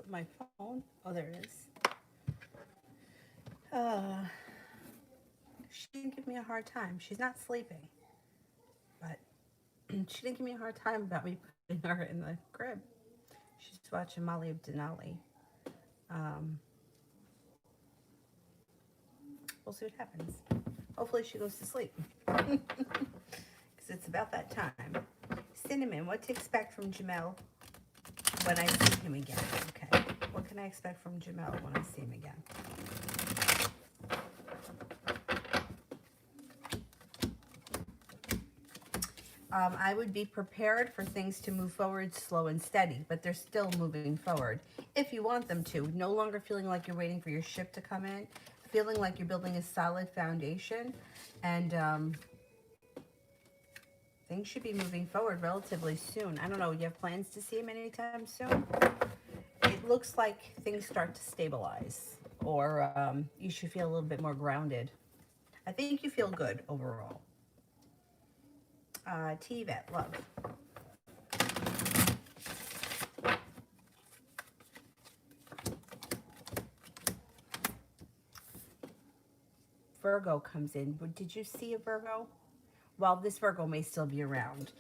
with my phone. Oh, there it is. She didn't give me a hard time. She's not sleeping, but she didn't give me a hard time about me putting her in the crib. She's watching Molly of Denali. Um, we'll see what happens. Hopefully she goes to sleep. Because it's about that time. Cinnamon, what to expect from Jamel when I see him again? Okay. What can I expect from Jamel when I see him again? I would be prepared for things to move forward slow and steady, but they're still moving forward if you want them to. No longer feeling like you're waiting for your ship to come in, feeling like you're building a solid foundation, and things should be moving forward relatively soon. I don't know, you have plans to see him anytime soon? It looks like things start to stabilize, or you should feel a little bit more grounded. I think you feel good overall. T-Vet, love. Virgo comes in. But did you see a Virgo? Well, this Virgo may still be around.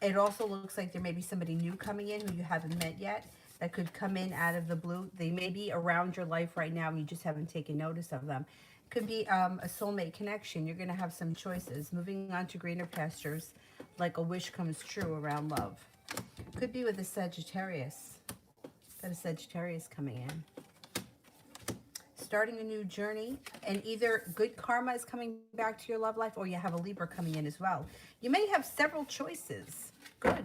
It also looks like there may be somebody new coming in who you haven't met yet that could come in out of the blue. They may be around your life right now. You just haven't taken notice of them. Could be a soulmate connection. You're going to have some choices. Moving on to greener pastures, like a wish comes true around love. Could be with a Sagittarius. Got a Sagittarius coming in. Starting a new journey, and either good karma is coming back to your love life or you have a Libra coming in as well. You may have several choices. Good.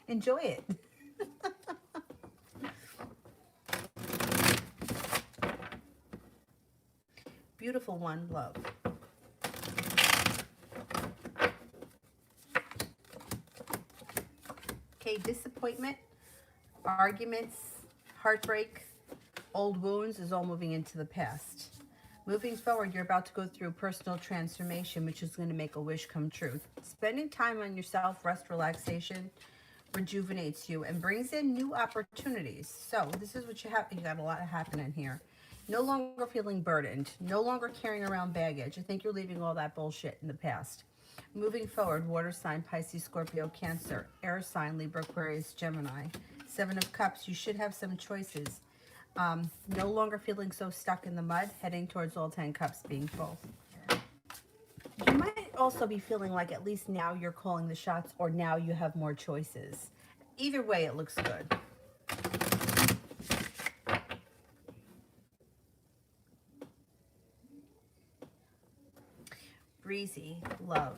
Enjoy it. Beautiful one, love. Okay, disappointment, arguments, heartbreak, old wounds is all moving into the past. Moving forward, you're about to go through personal transformation, which is going to make a wish come true. Spending time on yourself, rest, relaxation, rejuvenates you and brings in new opportunities. So this is what you have. You got a lot happening here. No longer feeling burdened. No longer carrying around baggage. I think you're leaving all that bullshit in the past. Moving forward, water sign, Pisces, Scorpio, Cancer, air sign, Libra, Aquarius, Gemini. Seven of Cups, you should have some choices. No longer feeling so stuck in the mud, heading towards all 10 cups being full. You might also be feeling like at least now you're calling the shots, or now you have more choices. Either way, it looks good. Breezy, love.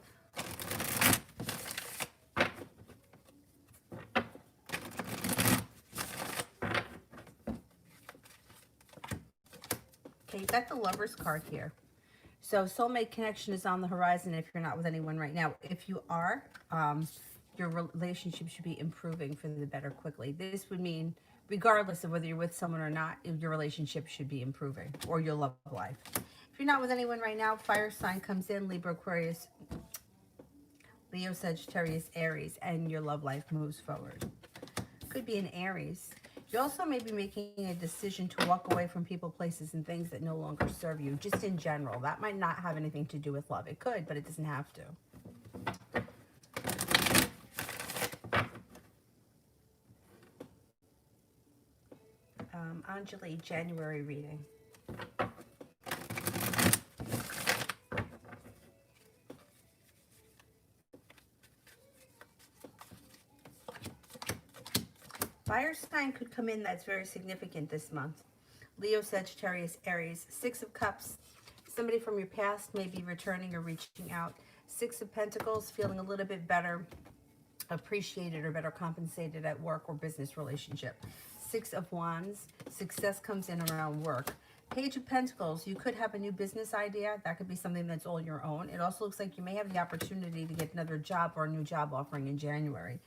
Okay, you got the Lover's card here. So soulmate connection is on the horizon if you're not with anyone right now. If you are, your relationship should be improving for the better quickly. This would mean, regardless of whether you're with someone or not, your relationship should be improving, or your love life. If you're not with anyone right now, fire sign comes in, Libra, Aquarius, Leo, Sagittarius, Aries, and your love life moves forward. Could be an Aries. You also may be making a decision to walk away from people, places, and things that no longer serve you, just in general. That might not have anything to do with love. It could, but it doesn't have to. Anjali, January reading. Fire sign could come in that's very significant this month. Leo, Sagittarius, Aries. Six of Cups. Somebody from your past may be returning or reaching out. Six of Pentacles, feeling a little bit better appreciated or better compensated at work or business relationship. Six of Wands, success comes in around work. Page of Pentacles, you could have a new business idea. That could be something that's all your own. It also looks like you may have the opportunity to get another job or a new job offering in January.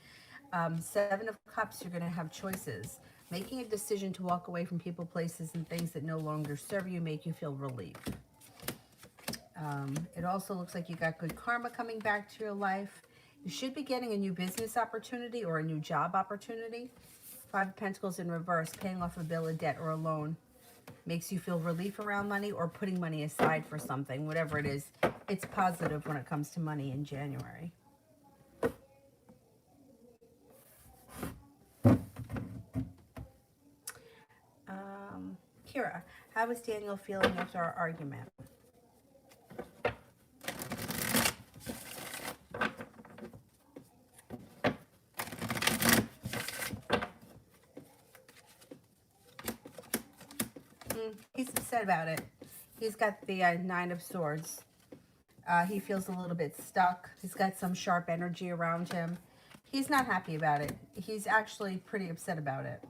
Seven of Cups, you're going to have choices. Making a decision to walk away from people, places, and things that no longer serve you make you feel relief. It also looks like you got good karma coming back to your life. You should be getting a new business opportunity or a new job opportunity. Five of Pentacles in reverse, paying off a bill of debt or a loan. Makes you feel relief around money or putting money aside for something, whatever it is. It's positive when it comes to money in January. Kira, how is Daniel feeling after our argument? He's upset about it. He's got the Nine of Swords. He feels a little bit stuck. He's got some sharp energy around him. He's not happy about it. He's actually pretty upset about it.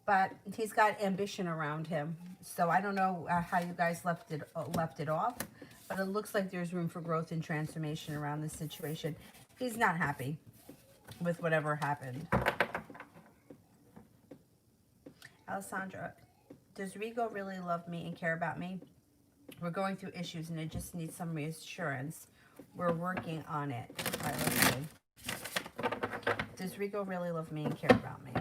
But he's got ambition around him. So I don't know how you guys left it off. But it looks like there's room for growth and transformation around this situation. He's not happy with whatever happened. Alessandra, does Rigo really love me and care about me? We're going through issues and it just needs some reassurance. We're working on it. All right, let's see. Does Rigo really love me and care about me?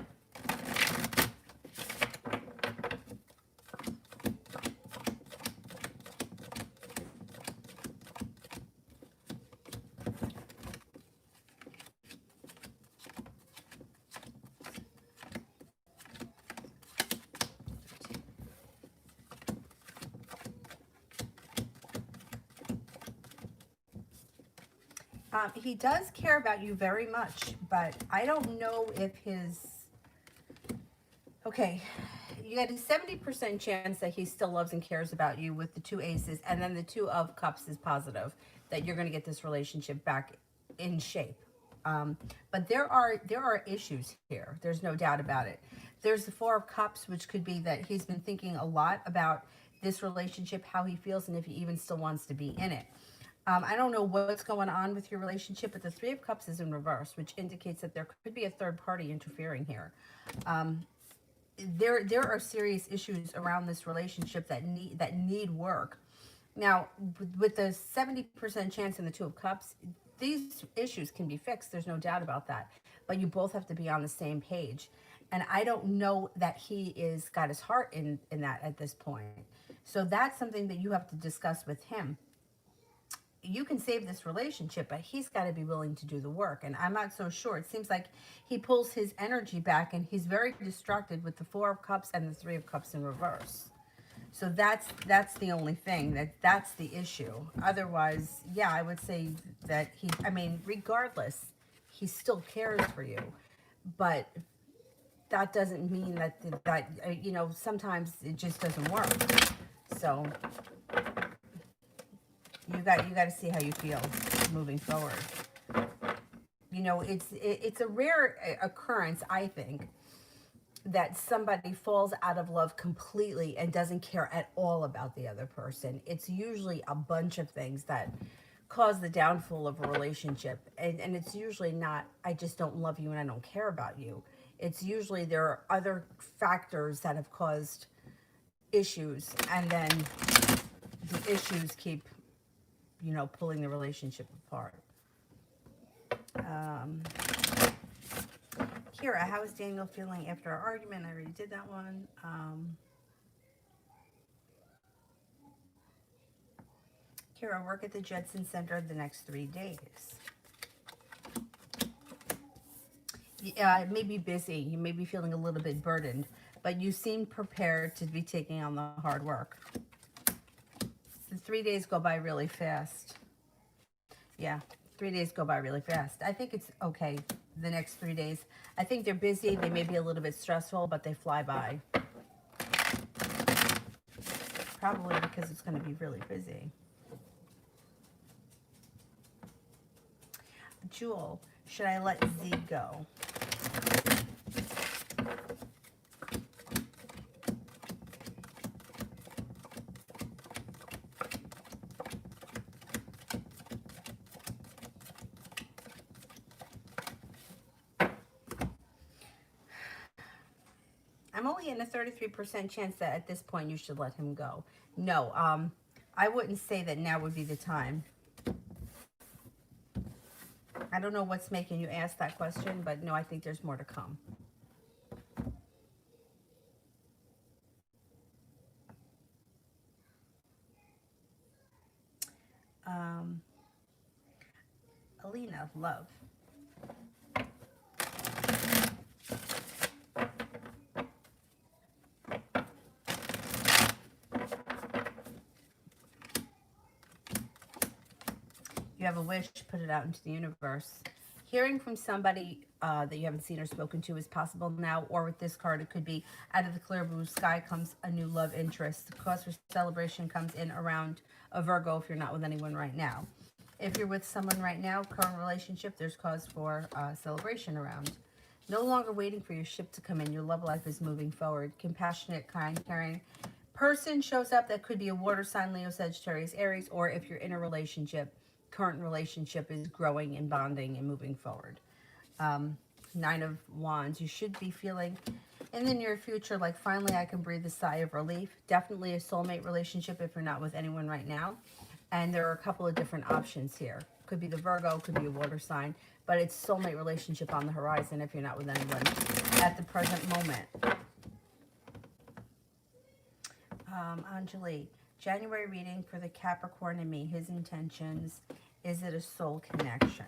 He does care about you very much, but I don't know if his... Okay, you got a 70% chance that he still loves and cares about you with the two aces, and then the Two of Cups is positive, that you're going to get this relationship back in shape. But there are issues here. There's no doubt about it. There's the Four of Cups, which could be that he's been thinking a lot about this relationship, how he feels, and if he even still wants to be in it. I don't know what's going on with your relationship, but the Three of Cups is in reverse, which indicates that there could be a third party interfering here. There are serious issues around this relationship that need work. Now, with the 70% chance in the Two of Cups, these issues can be fixed. There's no doubt about that. But you both have to be on the same page. And I don't know that he is got his heart in that at this point. So that's something that you have to discuss with him. You can save this relationship, but he's got to be willing to do the work. And I'm not so sure. It seems like he pulls his energy back and he's very distracted with the Four of Cups and the Three of Cups in reverse. So that's the only thing, that's the issue. Otherwise, yeah, I would say that regardless, he still cares for you. But that doesn't mean that sometimes it just doesn't work. So you got to see how you feel moving forward. It's a rare occurrence, I think, that somebody falls out of love completely and doesn't care at all about the other person. It's usually a bunch of things that cause the downfall of a relationship. And it's usually not, I just don't love you and I don't care about you. It's usually there are other factors that have caused issues, and then the issues keep pulling the relationship apart. Kira, how is Daniel feeling after our argument? I already did that one. Kira, work at the Judson Center the next 3 days. Yeah, it may be busy. You may be feeling a little bit burdened, but you seem prepared to be taking on the hard work. The 3 days go by really fast. Yeah, 3 days go by really fast. I think it's okay, the next 3 days. I think they're busy. They may be a little bit stressful, but they fly by. Probably because it's going to be really busy. Jewel, should I let Z go? I'm only in a 33% chance that at this point you should let him go. No, I wouldn't say that now would be the time. I don't know what's making you ask that question, but no, I think there's more to come. Alina, love. You have a wish, put it out into the universe. Hearing from somebody that you haven't seen or spoken to is possible now, or with this card, it could be out of the clear blue sky comes a new love interest. The cause for celebration comes in around a Virgo if you're not with anyone right now. If you're with someone right now, current relationship, there's cause for celebration around. No longer waiting for your ship to come in. Your love life is moving forward. Compassionate, kind, caring person shows up. That could be a water sign, Leo, Sagittarius, Aries, or if you're in a relationship, current relationship is growing and bonding and moving forward. Nine of Wands. You should be feeling in the near future like finally I can breathe a sigh of relief. Definitely a soulmate relationship if you're not with anyone right now. And there are a couple of different options here. Could be the Virgo, could be a water sign, but it's soulmate relationship on the horizon if you're not with anyone at the present moment. Anjali, January reading for the Capricorn and me, his intentions. Is it a soul connection?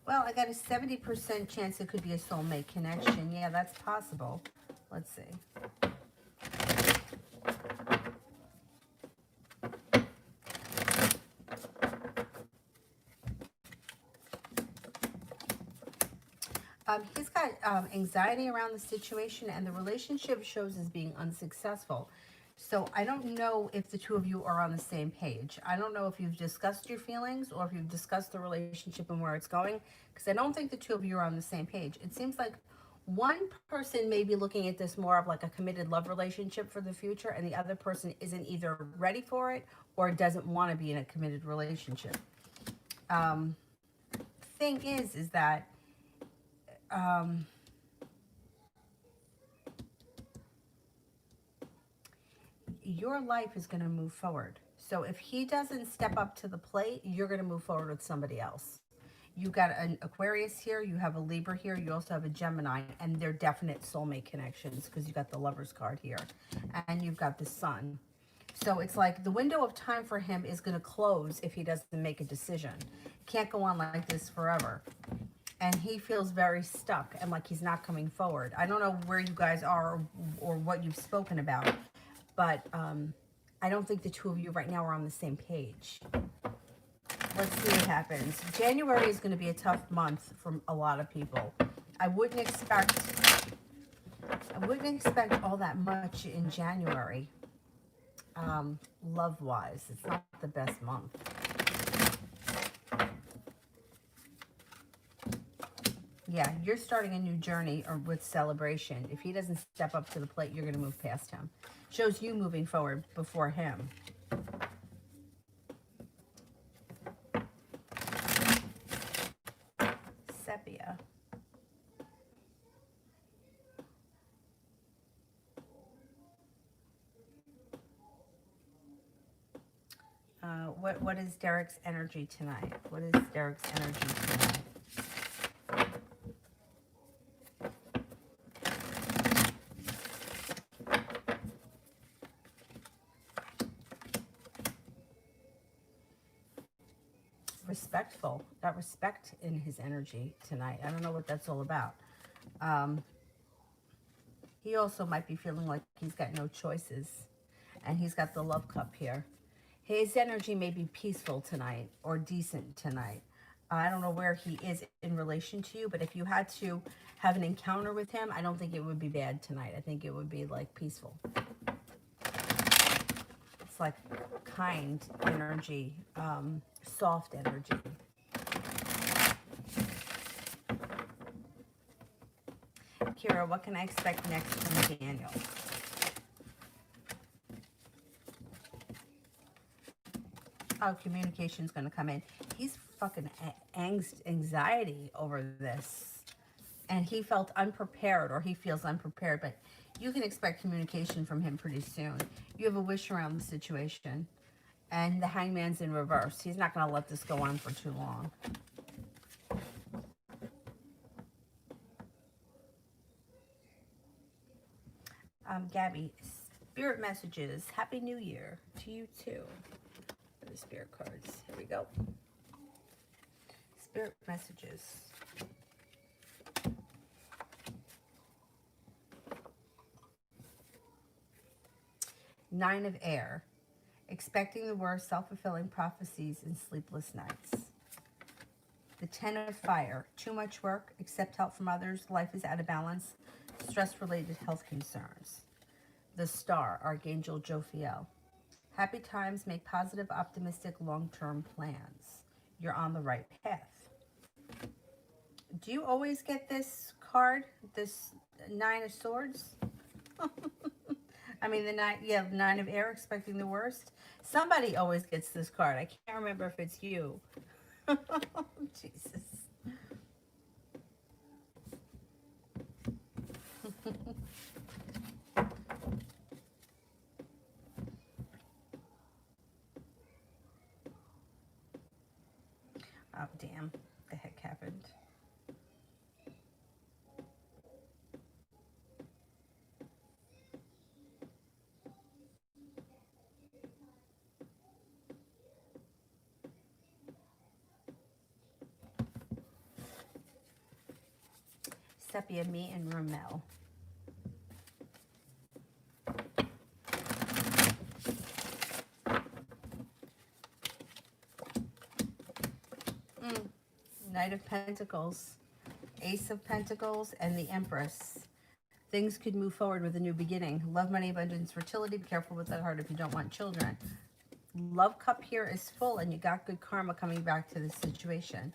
Well, I got a 70% chance it could be a soulmate connection. Yeah, that's possible. Let's see. He's got anxiety around the situation, and the relationship shows as being unsuccessful. So I don't know if the two of you are on the same page. I don't know if you've discussed your feelings or if you've discussed the relationship and where it's going, because I don't think the two of you are on the same page. It seems like one person may be looking at this more of like a committed love relationship for the future, and the other person isn't either ready for it or doesn't want to be in a committed relationship. Thing is that your life is going to move forward. So if he doesn't step up to the plate, you're going to move forward with somebody else. You've got an Aquarius here, you have a Libra here, you also have a Gemini, and they're definite soulmate connections because you got the Lover's card here, and you've got the Sun. So it's like the window of time for him is going to close if he doesn't make a decision. Can't go on like this forever. And he feels very stuck and like he's not coming forward. I don't know where you guys are or what you've spoken about, but I don't think the two of you right now are on the same page. Let's see what happens. January is going to be a tough month for a lot of people. I wouldn't expect all that much in January. Love-wise, it's not the best month. Yeah, you're starting a new journey or with celebration. If he doesn't step up to the plate, you're going to move past him. Shows you moving forward before him. Sepia. What is Derek's energy tonight? What is Derek's energy tonight? Respectful. Got respect in his energy tonight. I don't know what that's all about. He also might be feeling like he's got no choices. And he's got the love cup here. His energy may be peaceful tonight or decent tonight. I don't know where he is in relation to you, but if you had to have an encounter with him, I don't think it would be bad tonight. I think it would be like peaceful. It's like kind energy, soft energy. Kira, what can I expect next from Daniel? Oh, communication's going to come in. He's fucking anxiety over this. And he felt unprepared, or he feels unprepared, but you can expect communication from him pretty soon. You have a wish around the situation. And the Hangman's in reverse. He's not going to let this go on for too long. Gabby, spirit messages. Happy New Year to you too. For the spirit cards. Here we go. Spirit messages. Nine of Air. Expecting the worst, self-fulfilling prophecies and sleepless nights. The Ten of Fire. Too much work, accept help from others, life is out of balance, stress-related health concerns. The Star. Archangel Jophiel. Happy times, make positive, optimistic, long-term plans. You're on the right path. Do you always get this card, this Nine of Swords? I mean, the Nine of Air, expecting the worst. Somebody always gets this card. I can't remember if it's you. Jesus. Oh, damn. The heck happened? Sepia, me, and Ramel. Knight of Pentacles, Ace of Pentacles, and the Empress. Things could move forward with a new beginning. Love, money, abundance, fertility. Be careful with that heart if you don't want children. Love cup here is full, and you got good karma coming back to this situation.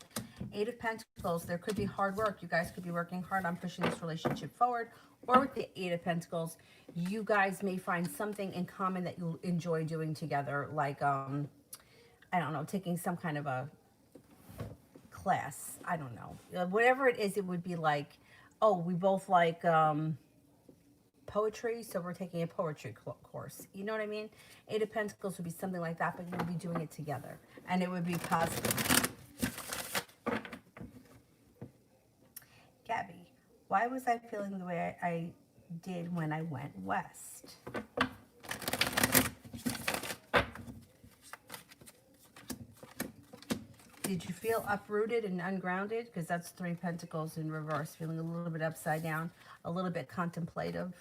Eight of Pentacles, there could be hard work. You guys could be working hard on pushing this relationship forward. Or with the Eight of Pentacles, you guys may find something in common that you'll enjoy doing together. Like, I don't know, taking some kind of a class. I don't know. Whatever it is, it would be like, oh, we both like poetry, so we're taking a poetry course. You know what I mean? Eight of Pentacles would be something like that, but you would be doing it together. And it would be positive. Gabby, why was I feeling the way I did when I went west? Did you feel uprooted and ungrounded? Because that's Three Pentacles in reverse. Feeling a little bit upside down, a little bit contemplative.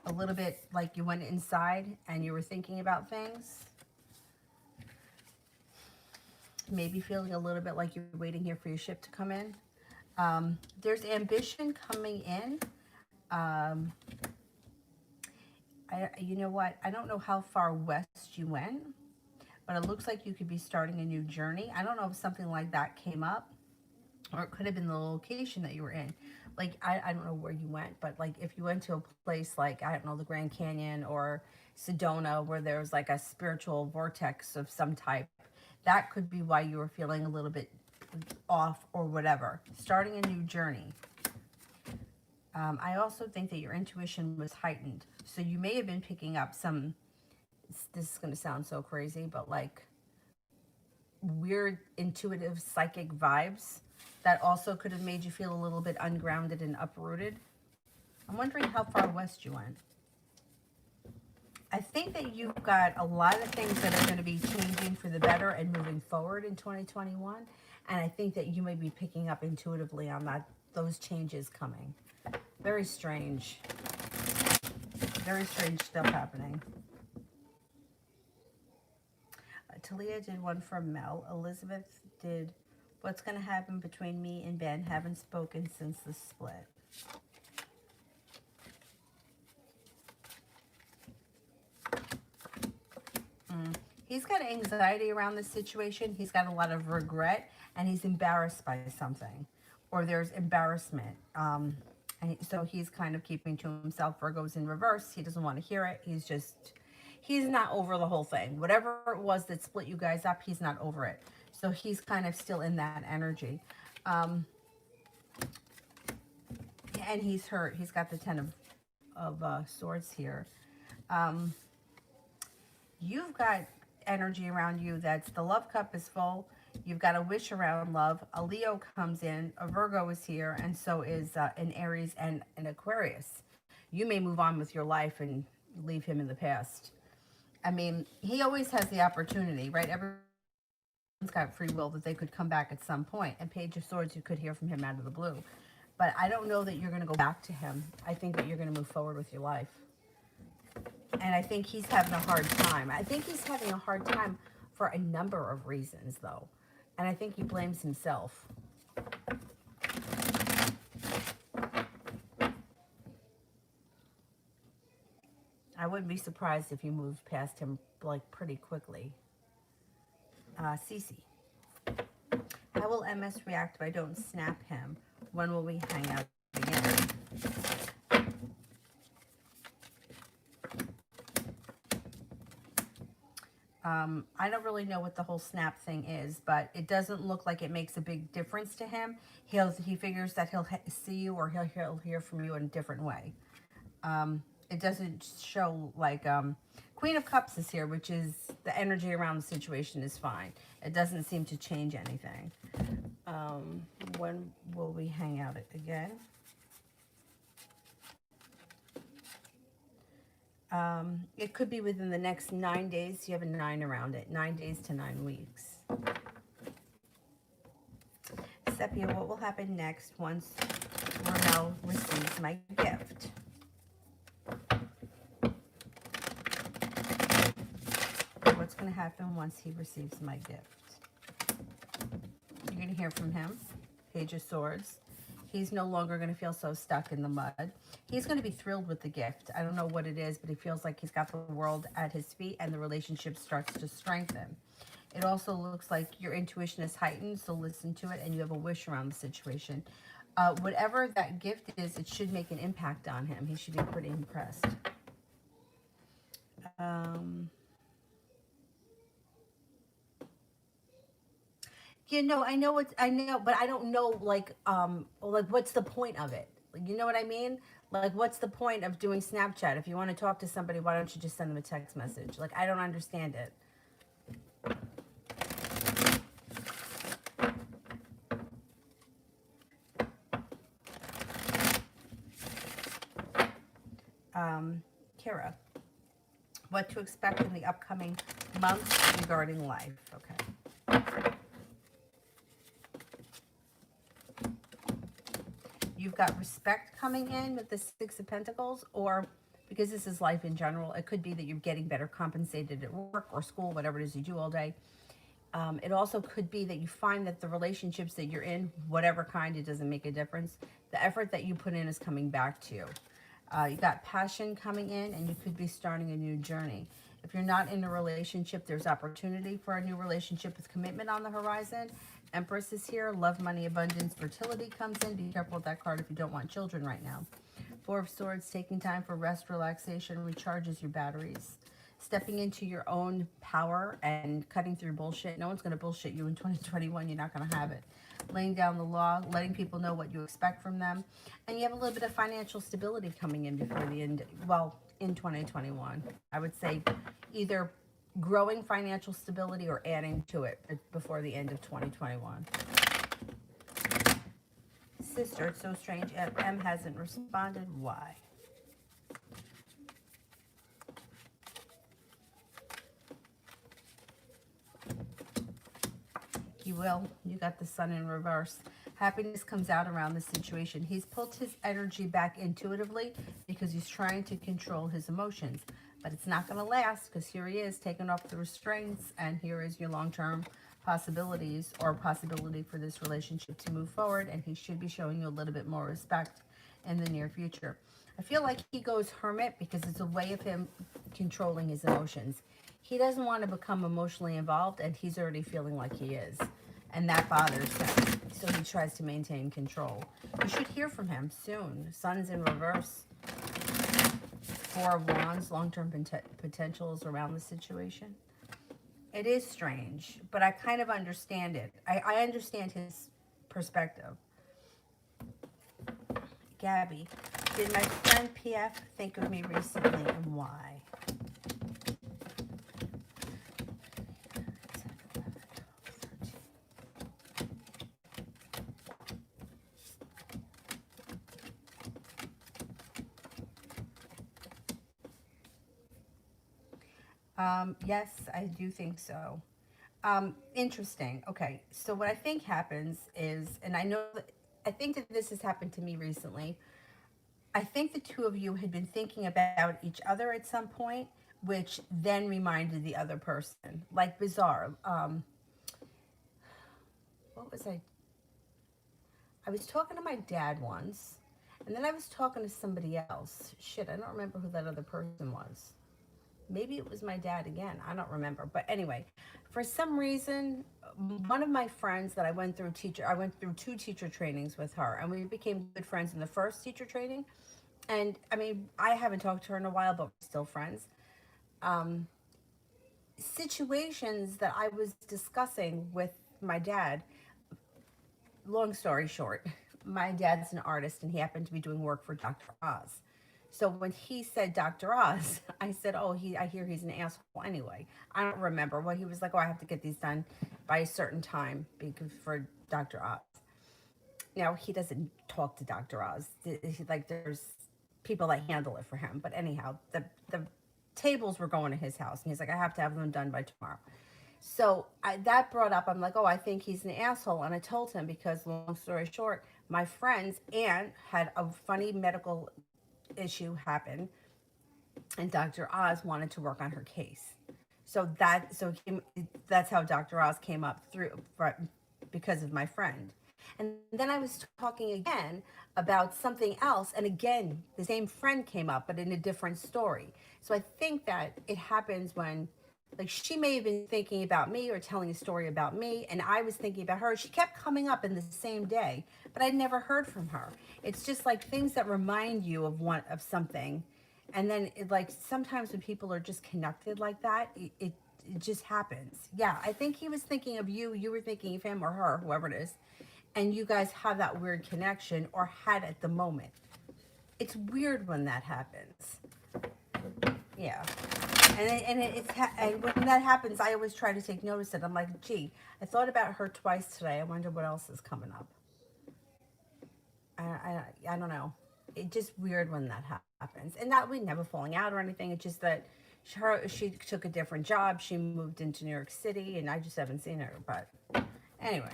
A little bit like you went inside and you were thinking about things. Maybe feeling a little bit like you're waiting here for your ship to come in. There's ambition coming in. You know what? I don't know how far west you went, but it looks like you could be starting a new journey. I don't know if something like that came up, or it could have been the location that you were in. Like, I don't know where you went, but like if you went to a place like, I don't know, the Grand Canyon or Sedona, where there's like a spiritual vortex of some type, that could be why you were feeling a little bit off or whatever. Starting a new journey. I also think that your intuition was heightened. So you may have been picking up some, this is going to sound so crazy, but like weird intuitive psychic vibes that also could have made you feel a little bit ungrounded and uprooted. I'm wondering how far west you went. I think that you've got a lot of things that are going to be changing for the better and moving forward in 2021. And I think that you may be picking up intuitively on those changes coming. Very strange. Very strange stuff happening. Talia did one for Mel. Elizabeth did what's going to happen between me and Ben. Haven't spoken since the split. He's got anxiety around this situation. He's got a lot of regret, and he's embarrassed by something, or there's embarrassment. And so he's kind of keeping to himself. Virgo's in reverse. He doesn't want to hear it. He's not over the whole thing. Whatever it was that split you guys up, he's not over it. So he's kind of still in that energy. And he's hurt. He's got the Ten of Swords here. You've got energy around you that's the love cup is full. You've got a wish around love. A Leo comes in, a Virgo is here, and so is an Aries and an Aquarius. You may move on with your life and leave him in the past. I mean, he always has the opportunity, right? Everyone's got free will that they could come back at some point. And Page of Swords, you could hear from him out of the blue. But I don't know that you're going to go back to him. I think that you're going to move forward with your life. And I think he's having a hard time. I think he's having a hard time for a number of reasons, though. And I think he blames himself. I wouldn't be surprised if you moved past him, like, pretty quickly. Cece. How will MS react if I don't snap him? When will we hang out again? I don't really know what the whole snap thing is, but it doesn't look like it makes a big difference to him. He figures that he'll see you or he'll hear from you in a different way. It doesn't show like Queen of Cups is here, which is the energy around the situation is fine. It doesn't seem to change anything. When will we hang out again? It could be within the next 9 days. You have a 9 around it. 9 days to 9 weeks. Sepia, what will happen next once Ramel receives my gift? What's going to happen once he receives my gift? You're going to hear from him. Page of Swords. He's no longer going to feel so stuck in the mud. He's going to be thrilled with the gift. I don't know what it is, but he feels like he's got the world at his feet and the relationship starts to strengthen. It also looks like your intuition is heightened, so listen to it, and you have a wish around the situation. Whatever that gift is, it should make an impact on him. He should be pretty impressed. You know, I know, but I don't know, like what's the point of it? You know what I mean? Like, what's the point of doing Snapchat? If you want to talk to somebody, why don't you just send them a text message? Like, I don't understand it. Kara, what to expect in the upcoming months regarding life? Okay. You've got respect coming in with the Six of Pentacles, or because this is life in general, it could be that you're getting better compensated at work or school, whatever it is you do all day. It also could be that you find that the relationships that you're in, whatever kind, it doesn't make a difference. The effort that you put in is coming back to you. You got passion coming in, and you could be starting a new journey. If you're not in a relationship, there's opportunity for a new relationship with commitment on the horizon. Empress is here. Love, money, abundance, fertility comes in. Be careful with that card if you don't want children right now. Four of Swords, taking time for rest, relaxation, recharges your batteries. Stepping into your own power and cutting through bullshit. No one's going to bullshit you in 2021. You're not going to have it. Laying down the law, letting people know what you expect from them. And you have a little bit of financial stability coming in before the end, well, in 2021. I would say either growing financial stability or adding to it before the end of 2021. Sister, it's so strange. M hasn't responded. Why? You will. You got the Sun in reverse. Happiness comes out around the situation. He's pulled his energy back intuitively because he's trying to control his emotions. But it's not going to last because here he is taking off the restraints, and here is your long-term possibilities or possibility for this relationship to move forward, and he should be showing you a little bit more respect in the near future. I feel like he goes hermit because it's a way of him controlling his emotions. He doesn't want to become emotionally involved, and he's already feeling like he is. And that bothers him. So he tries to maintain control. You should hear from him soon. Sun's in reverse. Four of Wands, long-term potentials around the situation. It is strange, but I kind of understand it. I understand his perspective. Gabby, did my friend PF think of me recently, and why? Yes, I do think so. Interesting. Okay, so what I think happens is, and I know that I think that this has happened to me recently. I think the two of you had been thinking about each other at some point, which then reminded the other person. Like bizarre. What was I was talking to my dad once, and then I was talking to somebody else. Shit, I don't remember who that other person was. Maybe it was my dad again. I don't remember. But anyway, for some reason, one of my friends that I went through two teacher trainings with her, and we became good friends in the first teacher training. And I mean, I haven't talked to her in a while, but we're still friends. Um, Situations that I was discussing with my dad, long story short, my dad's an artist and he happened to be doing work for Dr. Oz. So when he said Dr. Oz, I said, "Oh, I hear he's an asshole anyway." I don't remember what he was like. "Oh, I have to get these done by a certain time because for Dr. Oz." Now he doesn't talk to Dr. Oz. Like there's people that handle it for him. But anyhow, the tables were going to his house, and he's like, "I have to have them done by tomorrow." So that brought up, I'm like, "Oh, I think he's an asshole." And I told him because, long story short, my friend's aunt had a funny medical issue happen, and Dr. Oz wanted to work on her case. That's how Dr. Oz came up through because of my friend. And then I was talking again about something else, and again, the same friend came up, but in a different story. So I think that it happens when, like, she may have been thinking about me or telling a story about me, and I was thinking about her. She kept coming up in the same day, but I'd never heard from her. It's just like things that remind you of something, and then like sometimes when people are just connected like that, it just happens. Yeah, I think he was thinking of you. You were thinking of him or her, whoever it is, and you guys have that weird connection or had at the moment. It's weird when that happens. Yeah. And when that happens, I always try to take notice of it. I'm like, "Gee, I thought about her twice today. I wonder what else is coming up." I don't know. It's just weird when that happens. And that we never falling out or anything. It's just that she took a different job. She moved into New York City, and I just haven't seen her. But anyway,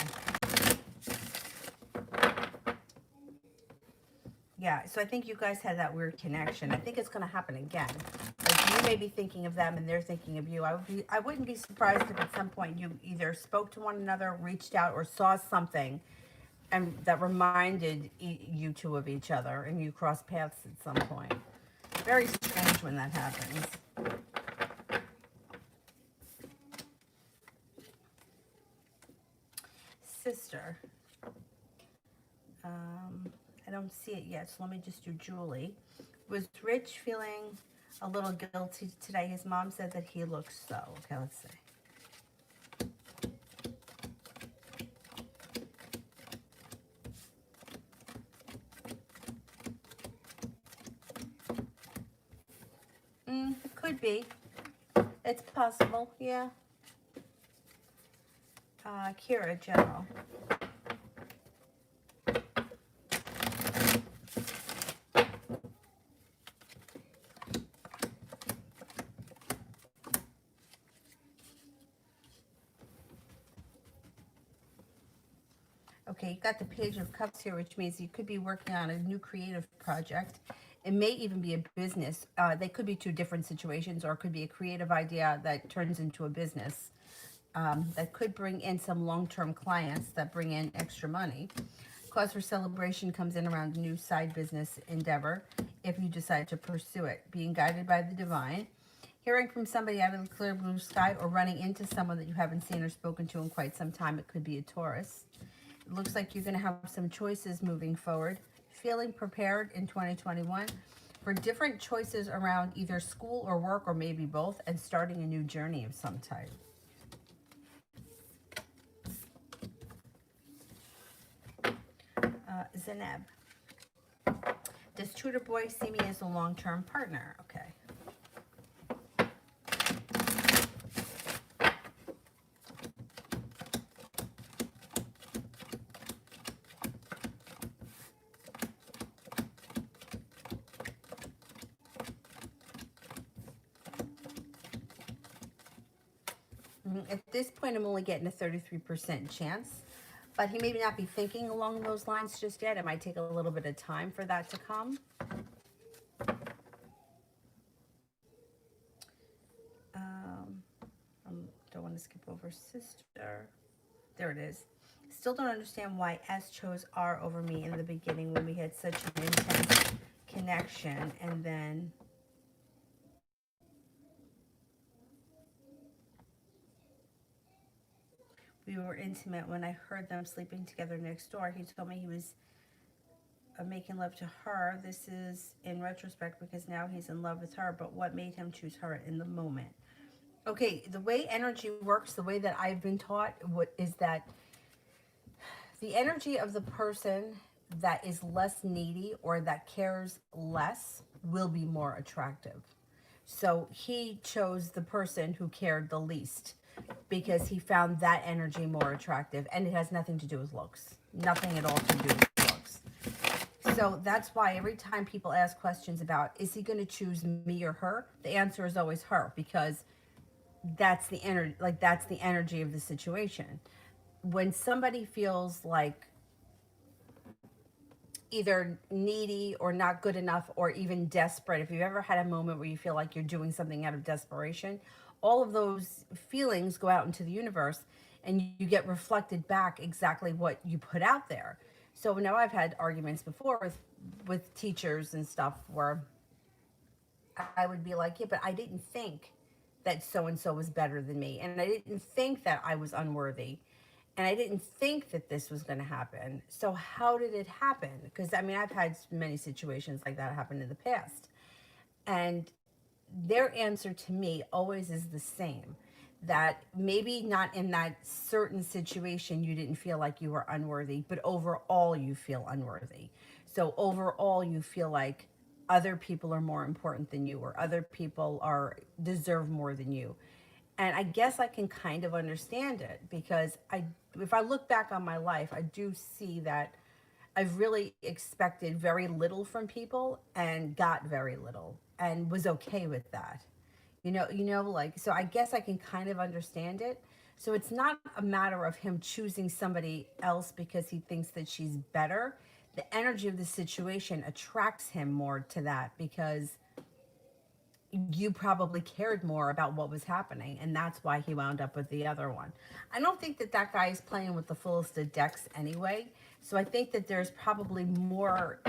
yeah. So I think you guys had that weird connection. I think it's going to happen again. Like you may be thinking of them, and they're thinking of you. I wouldn't be surprised if at some point you either spoke to one another, reached out, or saw something and that reminded you two of each other, and you cross paths at some point. Very strange when that happens. Sister. I don't see it yet, so let me just do Julie. Was Rich feeling a little guilty today? His mom said that he looks so. Okay, let's see. It could be. It's possible, yeah. Kira, General. Okay, you got the Page of Cups here, which means you could be working on a new creative project. It may even be a business. They could be two different situations, or it could be a creative idea that turns into a business. That could bring in some long-term clients that bring in extra money. Cause for celebration comes in around a new side business endeavor if you decide to pursue it. Being guided by the divine. Hearing from somebody out of the clear blue sky, or running into someone that you haven't seen or spoken to in quite some time. It could be a Taurus. It looks like you're going to have some choices moving forward. Feeling prepared in 2021 for different choices around either school or work, or maybe both, and starting a new journey of some type. Zeneb. Does Tutor Boy see me as a long-term partner? Okay. At this point, I'm only getting a 33% chance, but he may not be thinking along those lines just yet. It might take a little bit of time for that to come. I don't want to skip over sister. There it is. Still don't understand why S chose R over me in the beginning when we had such an intense connection, and then we were intimate. When I heard them sleeping together next door, he told me he was making love to her. This is in retrospect because now he's in love with her, but what made him choose her in the moment? Okay, the way energy works, the way that I've been taught, is that the energy of the person that is less needy or that cares less will be more attractive. So he chose the person who cared the least because he found that energy more attractive, and it has nothing to do with looks. Nothing at all to do with looks. So that's why every time people ask questions about, is he going to choose me or her? The answer is always her, because that's the energy, like that's the energy of the situation. When somebody feels like either needy or not good enough or even desperate, if you've ever had a moment where you feel like you're doing something out of desperation, all of those feelings go out into the universe and you get reflected back exactly what you put out there. So now I've had arguments before with teachers and stuff where I would be like, yeah, but I didn't think that so and so was better than me, and I didn't think that I was unworthy, and I didn't think that this was going to happen. So how did it happen? Because I mean, I've had many situations like that happen in the past, and their answer to me always is the same, that maybe not in that certain situation you didn't feel like you were unworthy, but overall you feel unworthy. So overall you feel like other people are more important than you, or other people are deserve more than you. And I guess I can kind of understand it, because if I look back on my life, I do see that I've really expected very little from people and got very little and was okay with that. Like, so I guess I can kind of understand it. So it's not a matter of him choosing somebody else because he thinks that she's better. The energy of the situation attracts him more to that because you probably cared more about what was happening, and that's why he wound up with the other one. I don't think that that guy is playing with the fullest of decks anyway, so I think that there's probably more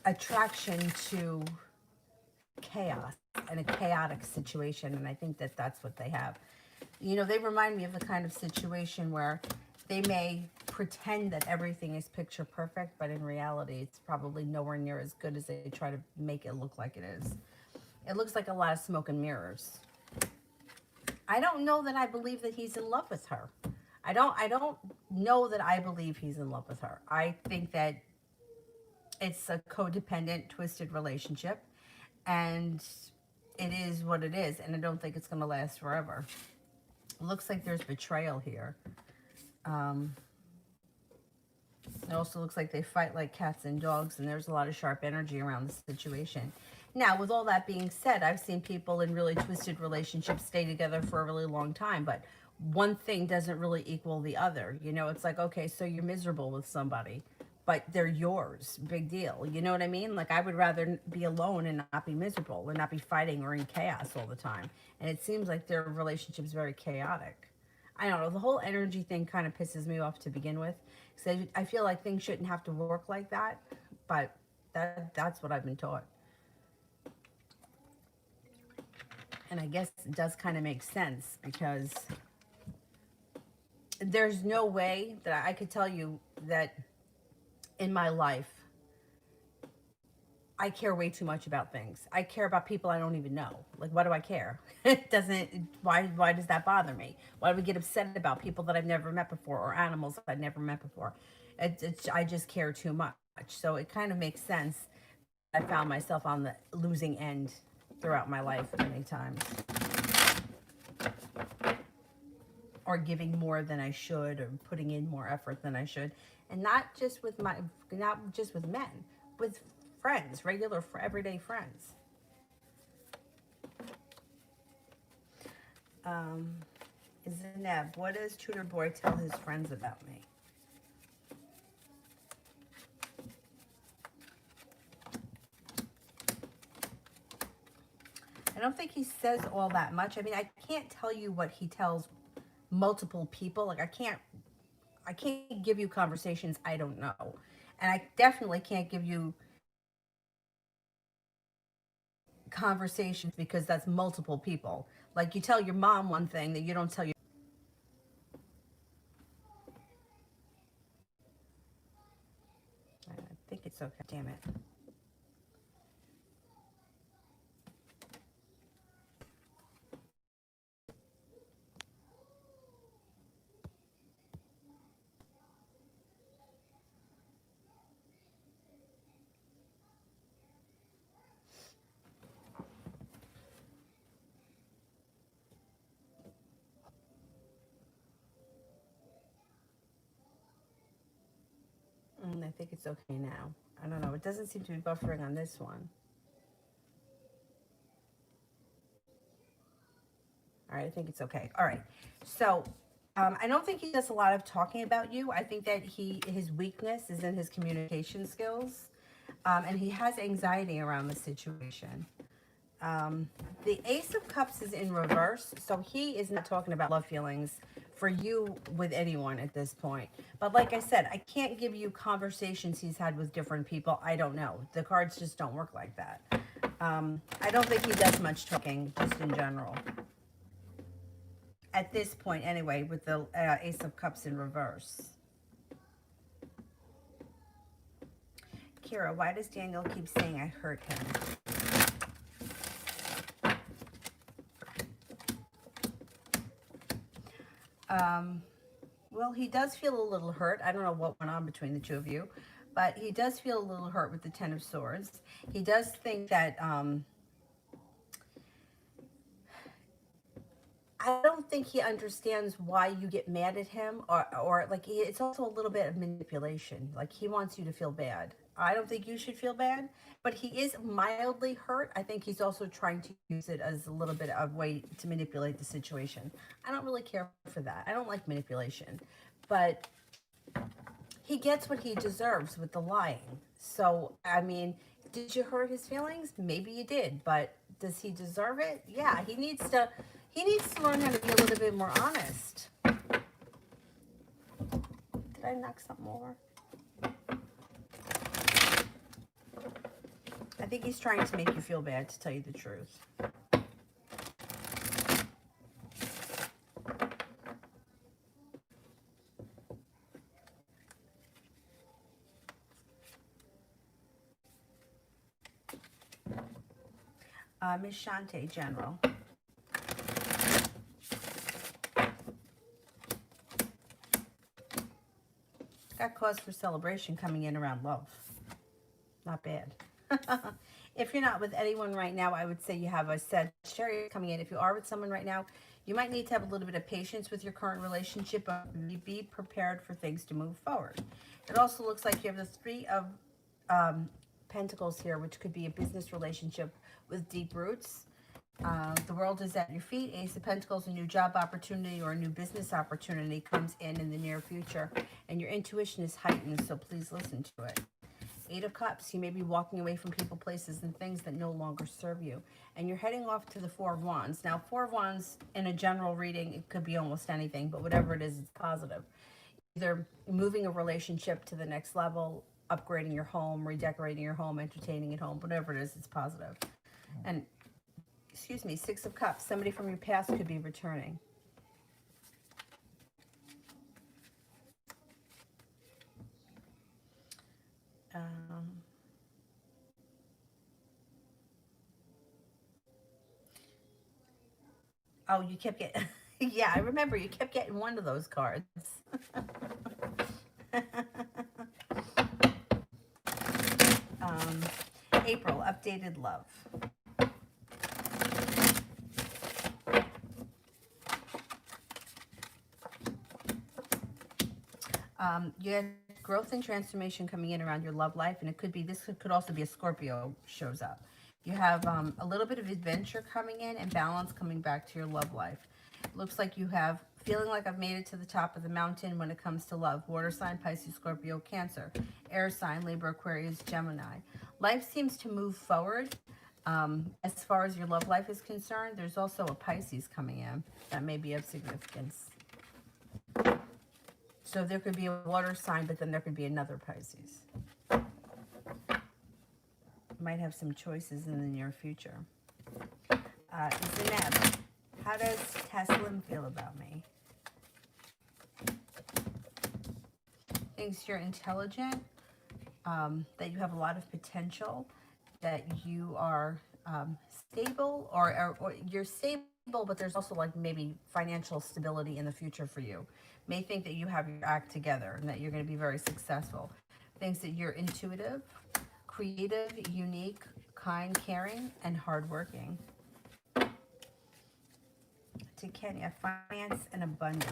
attraction to chaos and a chaotic situation, and I think that that's what they have. They remind me of the kind of situation where they may pretend that everything is picture perfect, but in reality, it's probably nowhere near as good as they try to make it look like it is. It looks like a lot of smoke and mirrors. I don't know that I believe that he's in love with her. I don't know that I believe he's in love with her. I think that it's a codependent, twisted relationship, and it is what it is, and I don't think it's going to last forever. It looks like there's betrayal here. It also looks like they fight like cats and dogs, and there's a lot of sharp energy around the situation. Now, with all that being said, I've seen people in really twisted relationships stay together for a really long time, but one thing doesn't really equal the other. It's like, okay, so you're miserable with somebody, but they're yours. Big deal. You know what I mean? Like, I would rather be alone and not be miserable and not be fighting or in chaos all the time. And it seems like their relationship is very chaotic. I don't know. The whole energy thing kind of pisses me off to begin with. So I feel like things shouldn't have to work like that, but that's what I've been taught. And I guess it does kind of make sense, because there's no way that I could tell you that in my life I care way too much about things. I care about people I don't even know. Like, why do I care? It doesn't, why does that bother me? Why do we get upset about people that I've never met before, or animals I've never met before? I just care too much. So it kind of makes sense. I found myself on the losing end throughout my life many times. Or giving more than I should, or putting in more effort than I should. And not just with men, with friends, everyday friends. Um, Zeneb, what does tutor boy tell his friends about me? I don't think he says all that much. I mean, I can't tell you what he tells multiple people. Like I can't give you conversations I don't know. And I definitely can't give you conversations because that's multiple people. Like you tell your mom one thing that you don't tell your I think it's okay. Damn it. I think it's okay now. I don't know. It doesn't seem to be buffering on this one. All right, I think it's okay. All right. So, I don't think he does a lot of talking about you. I think that his weakness is in his communication skills, and he has anxiety around the situation. The Ace of Cups is in reverse, so he is not talking about love feelings for you with anyone at this point. But like I said, I can't give you conversations he's had with different people. I don't know. The cards just don't work like that. I don't think he does much talking, just in general. At this point, anyway, with the Ace of Cups in reverse. Kira, why does Daniel keep saying I hurt him? Well, he does feel a little hurt. I don't know what went on between the two of you, but he does feel a little hurt with the Ten of Swords. He does think that, I don't think he understands why you get mad at him, or like, it's also a little bit of manipulation. Like, he wants you to feel bad. I don't think you should feel bad, but he is mildly hurt. I think he's also trying to use it as a little bit of way to manipulate the situation. I don't really care for that. I don't like manipulation, but he gets what he deserves with the lying. So, I mean, did you hurt his feelings? Maybe you did, but does he deserve it? Yeah, he needs to learn how to be a little bit more honest. Did I knock something over? I think he's trying to make you feel bad, to tell you the truth. Miss Shante, General. Got cause for celebration coming in around love. Not bad. If you're not with anyone right now, I would say you have a Sagittarius coming in. If you are with someone right now, you might need to have a little bit of patience with your current relationship, but be prepared for things to move forward. It also looks like you have the Three of Pentacles here, which could be a business relationship with deep roots. The world is at your feet. Ace of Pentacles, a new job opportunity or a new business opportunity comes in the near future. And your intuition is heightened, so please listen to it. Eight of Cups, you may be walking away from people, places, and things that no longer serve you. And you're heading off to the Four of Wands. Now, Four of Wands, in a general reading, it could be almost anything, but whatever it is, it's positive. Either moving a relationship to the next level, upgrading your home, redecorating your home, entertaining at home, whatever it is, it's positive. And, excuse me, Six of Cups, somebody from your past could be returning. Oh, you kept getting, yeah, I remember you kept getting one of those cards. April, updated love. You have growth and transformation coming in around your love life, and it could be, this could also be a Scorpio shows up. You have a little bit of adventure coming in and balance coming back to your love life. It looks like you have feeling like I've made it to the top of the mountain when it comes to love. Water sign, Pisces, Scorpio, Cancer. Air sign, Libra, Aquarius, Gemini. Life seems to move forward. As far as your love life is concerned, there's also a Pisces coming in that may be of significance. So there could be a water sign, but then there could be another Pisces. Might have some choices in the near future. Zineb, how does Teslim feel about me? Thinks you're intelligent, that you have a lot of potential, that you are stable, or you're stable, but there's also like maybe financial stability in the future for you. May think that you have your act together and that you're going to be very successful. Thinks that you're intuitive, creative, unique, kind, caring, and hardworking. To Kenya, finance and abundance.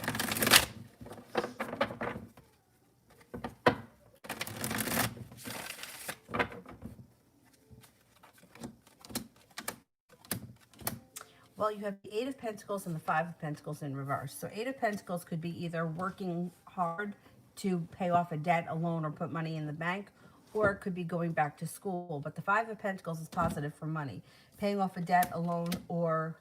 Well, you have the Eight of Pentacles and the Five of Pentacles in reverse. So Eight of Pentacles could be either working hard to pay off a debt, a loan, or put money in the bank, or it could be going back to school. But the Five of Pentacles is positive for money. Paying off a debt, a loan, or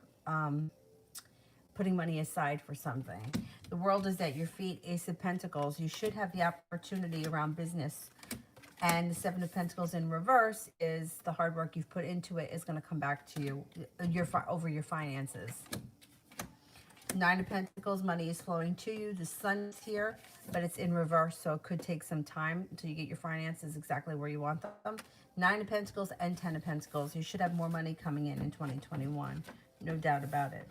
putting money aside for something. The world is at your feet. Ace of Pentacles. You should have the opportunity around business. And the Seven of Pentacles in reverse is the hard work you've put into it is going to come back to you over your finances. Nine of Pentacles, money is flowing to you. The sun is here, but it's in reverse, so it could take some time until you get your finances exactly where you want them. Nine of Pentacles and Ten of Pentacles. You should have more money coming in 2021. No doubt about it.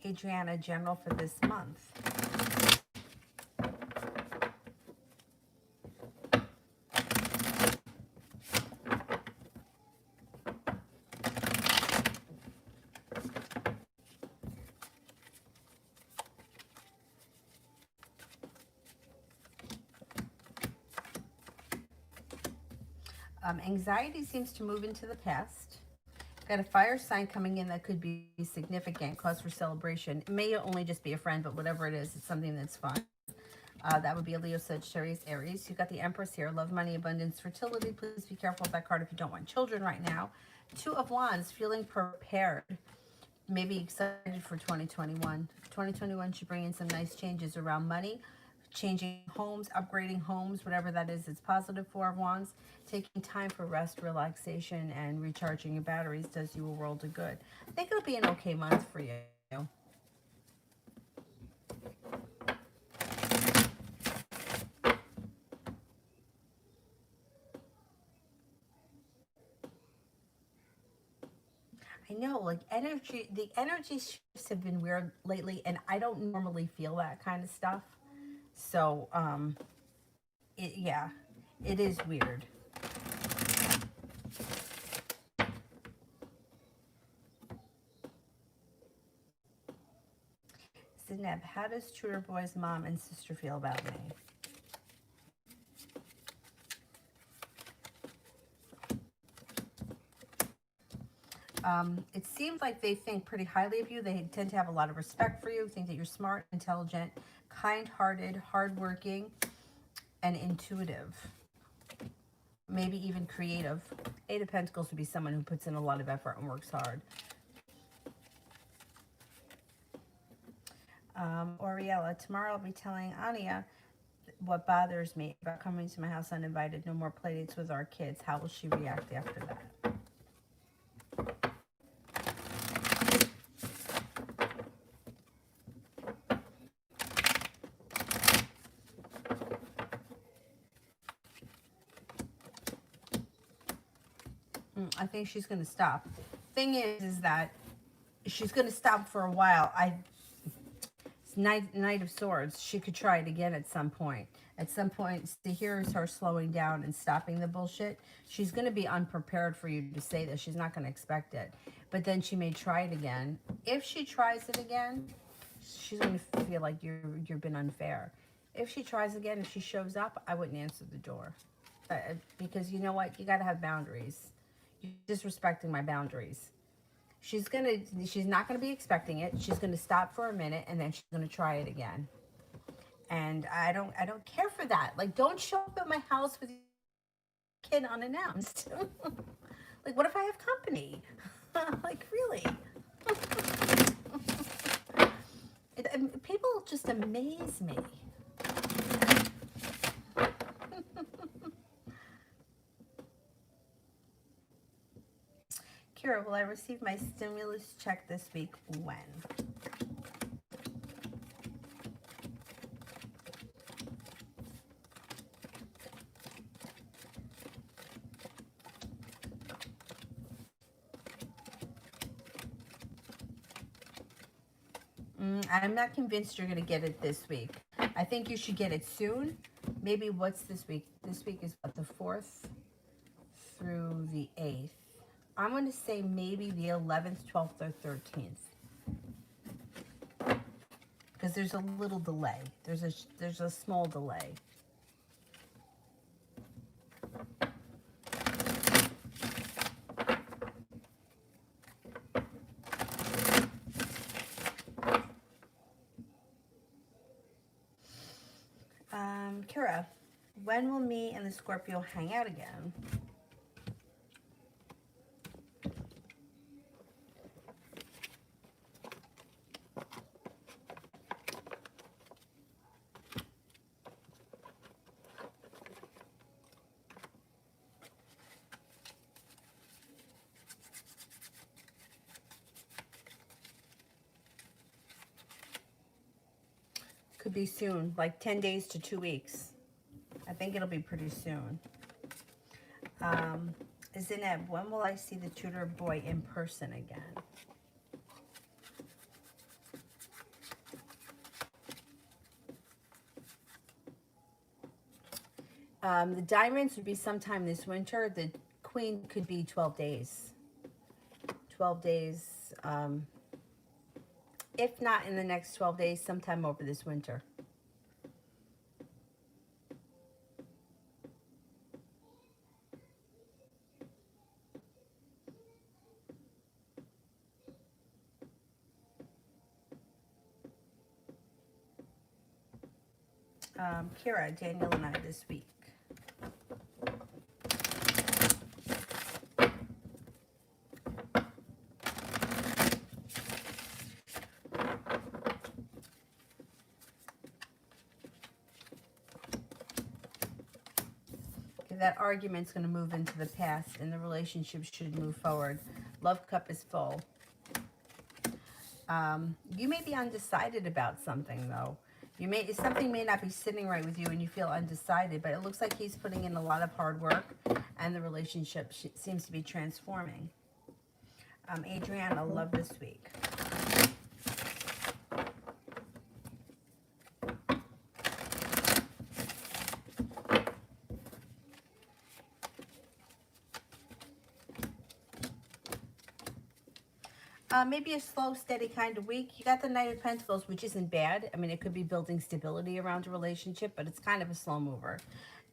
Adriana, general for this month. Anxiety seems to move into the past. Got a fire sign coming in that could be significant, cause for celebration. It may only just be a friend, but whatever it is, it's something that's fun. That would be a Leo, Sagittarius, Aries. You've got the Empress here. Love, money, abundance, fertility. Please be careful with that card if you don't want children right now. Two of Wands, feeling prepared. Maybe excited for 2021. 2021 should bring in some nice changes around money, changing homes, upgrading homes, whatever that is, it's positive. Four of Wands. Taking time for rest, relaxation, and recharging your batteries does you a world of good. I think it'll be an okay month for you. I know, like the energy shifts have been weird lately, and I don't normally feel that kind of stuff. So, yeah, it is weird. Zineb, how does Tudor Boy's mom and sister feel about me? It seems like they think pretty highly of you. They tend to have a lot of respect for you, think that you're smart, intelligent, kind-hearted, hardworking, and intuitive. Maybe even creative. Eight of Pentacles would be someone who puts in a lot of effort and works hard. Oriella, tomorrow I'll be telling Anya what bothers me about coming to my house uninvited. No more playdates with our kids. How will she react after that? I think she's going to stop. Thing is that she's going to stop for a while. Knight of Swords. She could try it again at some point. At some point, here is her slowing down and stopping the bullshit. She's going to be unprepared for you to say this. She's not going to expect it. But then she may try it again. If she tries it again, she's going to feel like you've been unfair. If she tries again, if she shows up, I wouldn't answer the door. because you know what? You got to have boundaries. You're disrespecting my boundaries. She's not gonna be expecting it. She's gonna stop for a minute and then she's gonna try it again. And I don't care for that. Like, don't show up at my house with your kid unannounced. Like, what if I have company? Like, really? People just amaze me. Kira, will I receive my stimulus check this week? When? I'm not convinced you're going to get it this week. I think you should get it soon. Maybe what's this week? This week is what, the 4th through the 8th. I'm going to say maybe the 11th, 12th, or 13th. Because there's a little delay. There's a small delay. Kira, when will me and the Scorpio hang out again? Could be soon, like 10 days to 2 weeks. I think it'll be pretty soon. Zineb, when will I see the tutor boy in person again? The diamonds would be sometime this winter. The queen could be 12 days. 12 days. If not in the next 12 days, sometime over this winter. Kira, Daniel, and I this week. That argument's going to move into the past and the relationship should move forward. Love cup is full. You may be undecided about something, though. Something may not be sitting right with you and you feel undecided, but it looks like he's putting in a lot of hard work and the relationship seems to be transforming. Adriana, love this week. Maybe a slow, steady kind of week. You got the Knight of Pentacles, which isn't bad. I mean, it could be building stability around a relationship, but it's kind of a slow mover.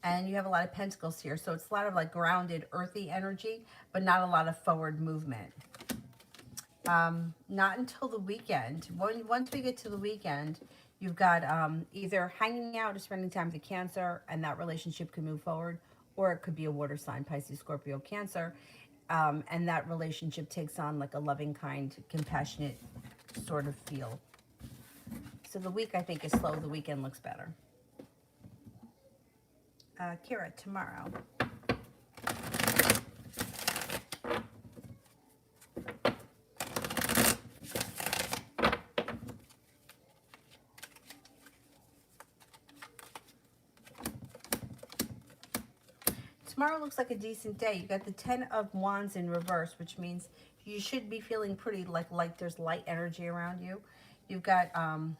And you have a lot of Pentacles here, so it's a lot of like grounded, earthy energy, but not a lot of forward movement. Not until the weekend. Once we get to the weekend, you've got either hanging out or spending time with Cancer, and that relationship can move forward, or it could be a water sign, Pisces, Scorpio, Cancer. And that relationship takes on like a loving, kind, compassionate sort of feel. So the week, I think, is slow. The weekend looks better. Kira, tomorrow. Tomorrow looks like a decent day. You got the 10 of Wands in reverse, which means you should be feeling pretty like there's light energy around you. You've got the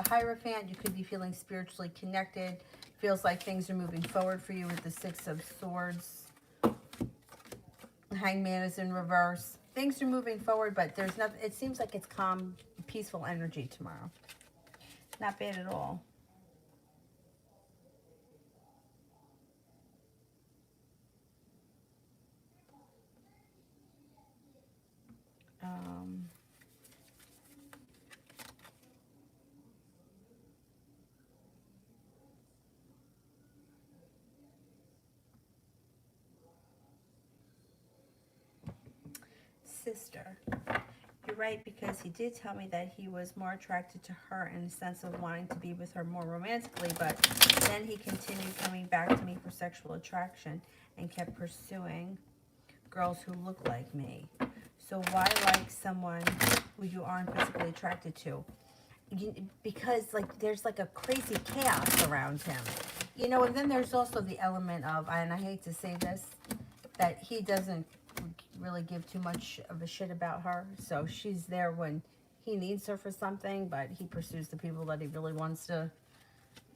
Hierophant. You could be feeling spiritually connected. Feels like things are moving forward for you with the 6 of Swords. Hangman is in reverse. Things are moving forward, but there's nothing. It seems like it's calm, peaceful energy tomorrow. Not bad at all. Um, Sister. You're right, because he did tell me that he was more attracted to her in the sense of wanting to be with her more romantically, but then he continued coming back to me for sexual attraction and kept pursuing girls who look like me. So why like someone who you aren't physically attracted to? Because like there's like a crazy chaos around him. You know, and then there's also the element of, and I hate to say this, that he doesn't really give too much of a shit about her. So she's there when he needs her for something, but he pursues the people that he really wants to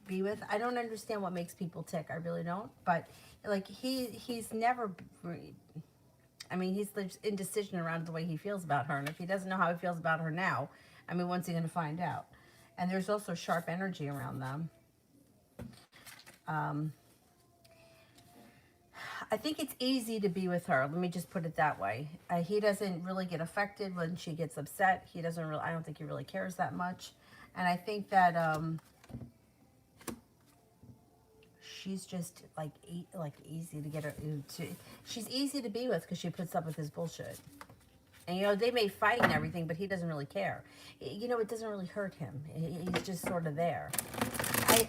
be with. I don't understand what makes people tick. I really don't. But like he's never. I mean, he's indecision around the way he feels about her, and if he doesn't know how he feels about her now, I mean, when's he going to find out? And there's also sharp energy around them. Um, I think it's easy to be with her. Let me just put it that way. He doesn't really get affected when she gets upset. He doesn't really. I don't think he really cares that much. And I think that she's just like easy to get her to. She's easy to be with because she puts up with his bullshit. And you know they may fight and everything, but he doesn't really care. You know, it doesn't really hurt him. He's just sort of there.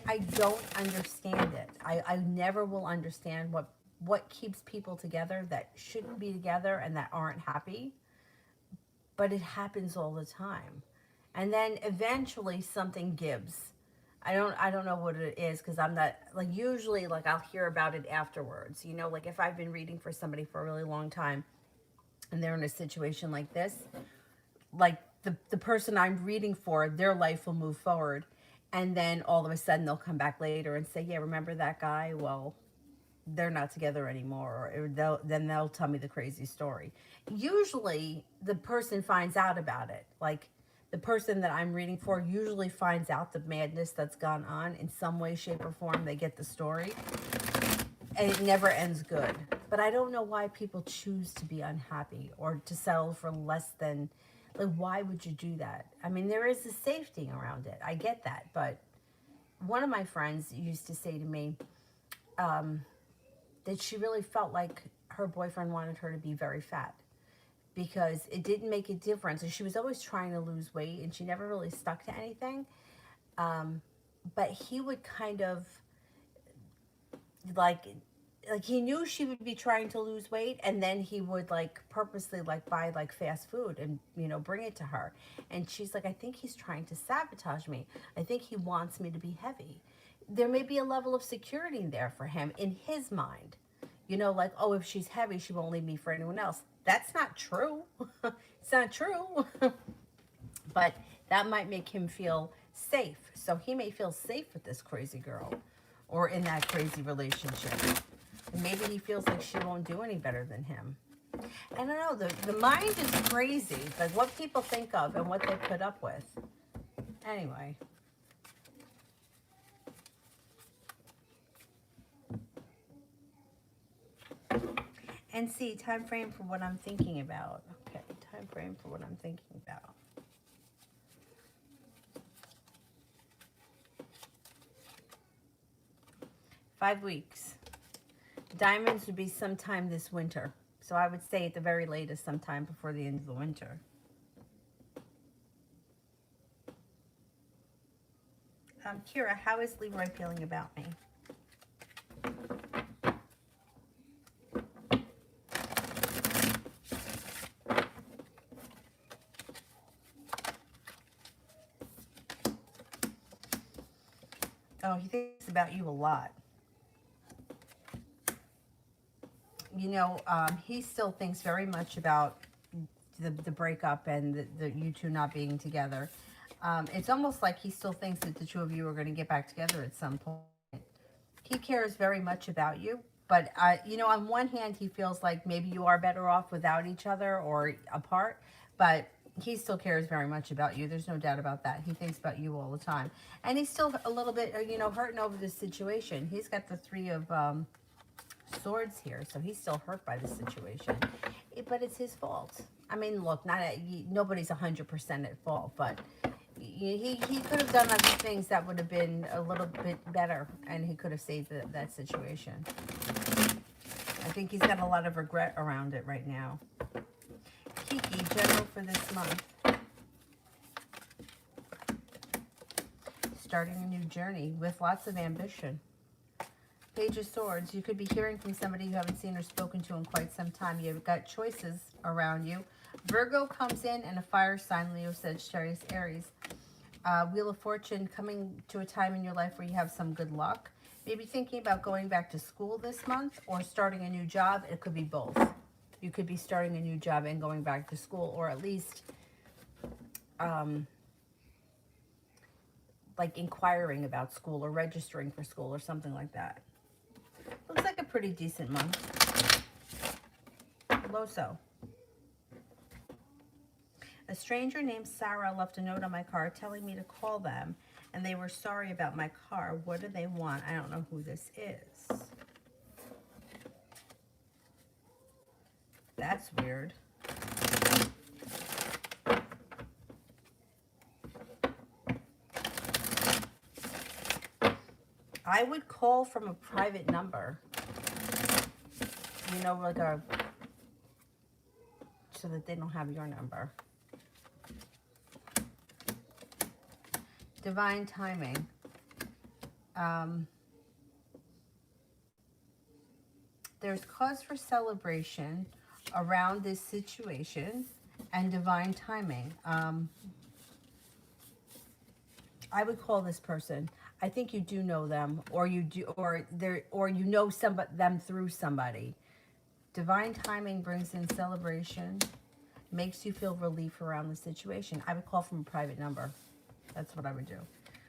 I don't understand it. I never will understand what keeps people together that shouldn't be together and that aren't happy. But it happens all the time. And then eventually something gives. I don't know what it is because I'm not like usually like I'll hear about it afterwards. You know, like if I've been reading for somebody for a really long time and they're in a situation like this, like the person I'm reading for, their life will move forward. And then all of a sudden they'll come back later and say, yeah, remember that guy? Well, they're not together anymore. Or then they'll tell me the crazy story. Usually the person finds out about it. Like the person that I'm reading for usually finds out the madness that's gone on in some way, shape, or form. They get the story. And it never ends good. But I don't know why people choose to be unhappy or to settle for less than, like, why would you do that? I mean, there is a safety around it. I get that. But one of my friends used to say to me that she really felt like her boyfriend wanted her to be very fat because it didn't make a difference. And she was always trying to lose weight and she never really stuck to anything. But he would kind of like he knew she would be trying to lose weight and then he would like purposely like buy like fast food and bring it to her, and she's like, I think he's trying to sabotage me. I think he wants me to be heavy. There may be a level of security there for him in his mind, like, oh, if she's heavy she won't leave me for anyone else. That's not true. It's not true. But that might make him feel safe, so he may feel safe with this crazy girl or in that crazy relationship. And maybe he feels like she won't do any better than him. I don't know. The mind is crazy. Like what people think of and what they put up with. Anyway. And see, time frame for what I'm thinking about. Okay, time frame for what I'm thinking about. Five weeks. Diamonds would be sometime this winter. So I would say at the very latest sometime before the end of the winter. Kira, how is Leroy feeling about me? Oh, he thinks about you a lot. He still thinks very much about the breakup and the you two not being together. It's almost like he still thinks that the two of you are going to get back together at some point. He cares very much about you, but on one hand, he feels like maybe you are better off without each other or apart, but he still cares very much about you. There's no doubt about that. He thinks about you all the time, and he's still a little bit, hurting over this situation. He's got the Three of Swords here, so he's still hurt by the situation, but it's his fault. I mean, look, nobody's 100% at fault, but he could have done other things that would have been a little bit better, and he could have saved that situation. I think he's got a lot of regret around it right now. Kiki, general for this month. Starting a new journey with lots of ambition. Page of Swords. You could be hearing from somebody you haven't seen or spoken to in quite some time. You've got choices around you. Virgo comes in, and a fire sign, Leo, Sagittarius, Aries. Wheel of Fortune, coming to a time in your life where you have some good luck. Maybe thinking about going back to school this month or starting a new job. It could be both. You could be starting a new job and going back to school, or at least like inquiring about school or registering for school or something like that. Looks like a pretty decent month. Loso. A stranger named Sarah left a note on my car telling me to call them, and they were sorry about my car. What do they want? I don't know who this is. That's weird. I would call from a private number. You know, like so that they don't have your number. Divine timing. There's cause for celebration around this situation and divine timing. I would call this person. I think you do know them, or you do, or you know them through somebody. Divine timing brings in celebration, makes you feel relief around the situation. I would call from a private number. That's what I would do.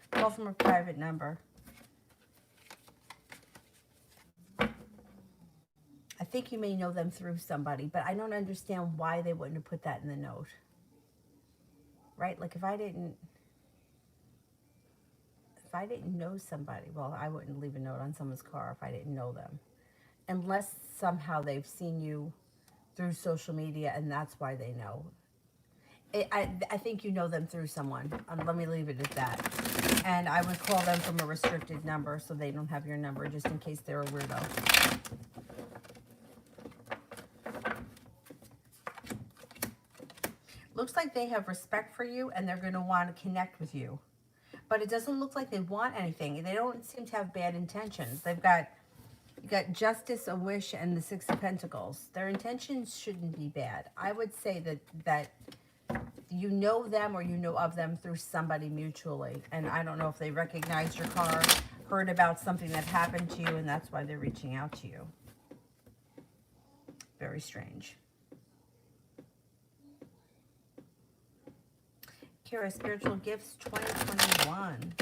Call from a private number. I think you may know them through somebody, but I don't understand why they wouldn't have put that in the note. Right? Like if I didn't know somebody, well, I wouldn't leave a note on someone's car if I didn't know them. Unless somehow they've seen you through social media and that's why they know. I think you know them through someone. Let me leave it at that. And I would call them from a restricted number so they don't have your number, just in case they're a weirdo. Looks like they have respect for you and they're going to want to connect with you. But it doesn't look like they want anything. They don't seem to have bad intentions. You got Justice, a Wish, and the Six of Pentacles. Their intentions shouldn't be bad. I would say that you know them or you know of them through somebody mutually. And I don't know if they recognized your car, heard about something that happened to you, and that's why they're reaching out to you. Very strange. Kira, Spiritual Gifts 2021.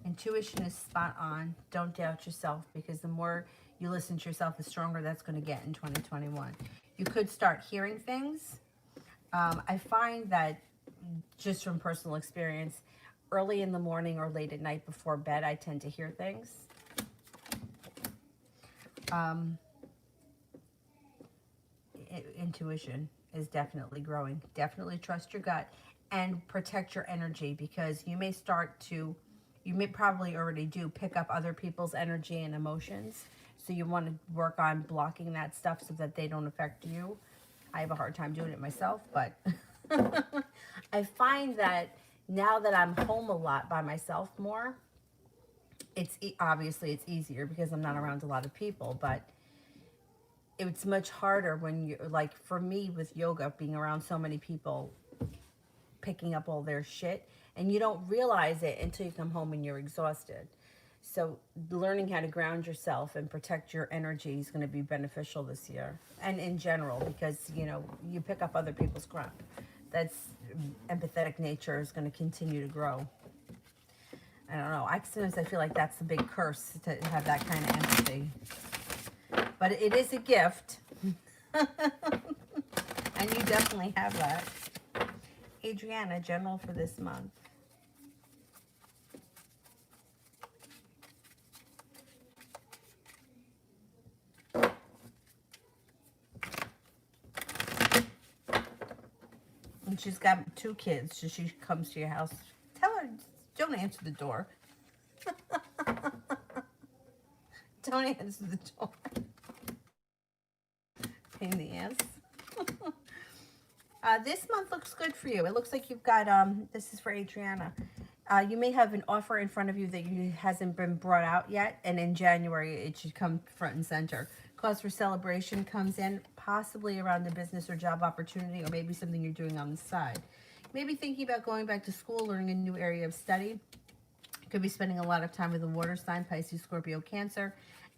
Intuition is spot on. Don't doubt yourself, because the more you listen to yourself, the stronger that's going to get in 2021. You could start hearing things. I find that, just from personal experience, early in the morning or late at night before bed, I tend to hear things. Intuition is definitely growing. Definitely trust your gut and protect your energy, because you may probably already do pick up other people's energy and emotions. So you want to work on blocking that stuff so that they don't affect you. I have a hard time doing it myself, but I find that now that I'm home a lot by myself more, obviously it's easier because I'm not around a lot of people, but it's much harder when you're, like, for me with yoga, being around so many people, picking up all their shit, and you don't realize it until you come home and you're exhausted. So learning how to ground yourself and protect your energy is going to be beneficial this year, and in general, because, you know, you pick up other people's crap. That's empathetic nature is going to continue to grow. I don't know. Sometimes I feel like that's the big curse, to have that kind of empathy. But it is a gift. And you definitely have that. Adriana, general for this month. And she's got 2 kids, so she comes to your house. Tell her, don't answer the door. Don't answer the door. Pain in the ass. This month looks good for you. It looks like you've got, this is for Adriana. You may have an offer in front of you that hasn't been brought out yet, and in January it should come front and center. Cause for celebration comes in, possibly around a business or job opportunity, or maybe something you're doing on the side. Maybe thinking about going back to school, learning a new area of study. Could be spending a lot of time with a water sign, Pisces, Scorpio, Cancer.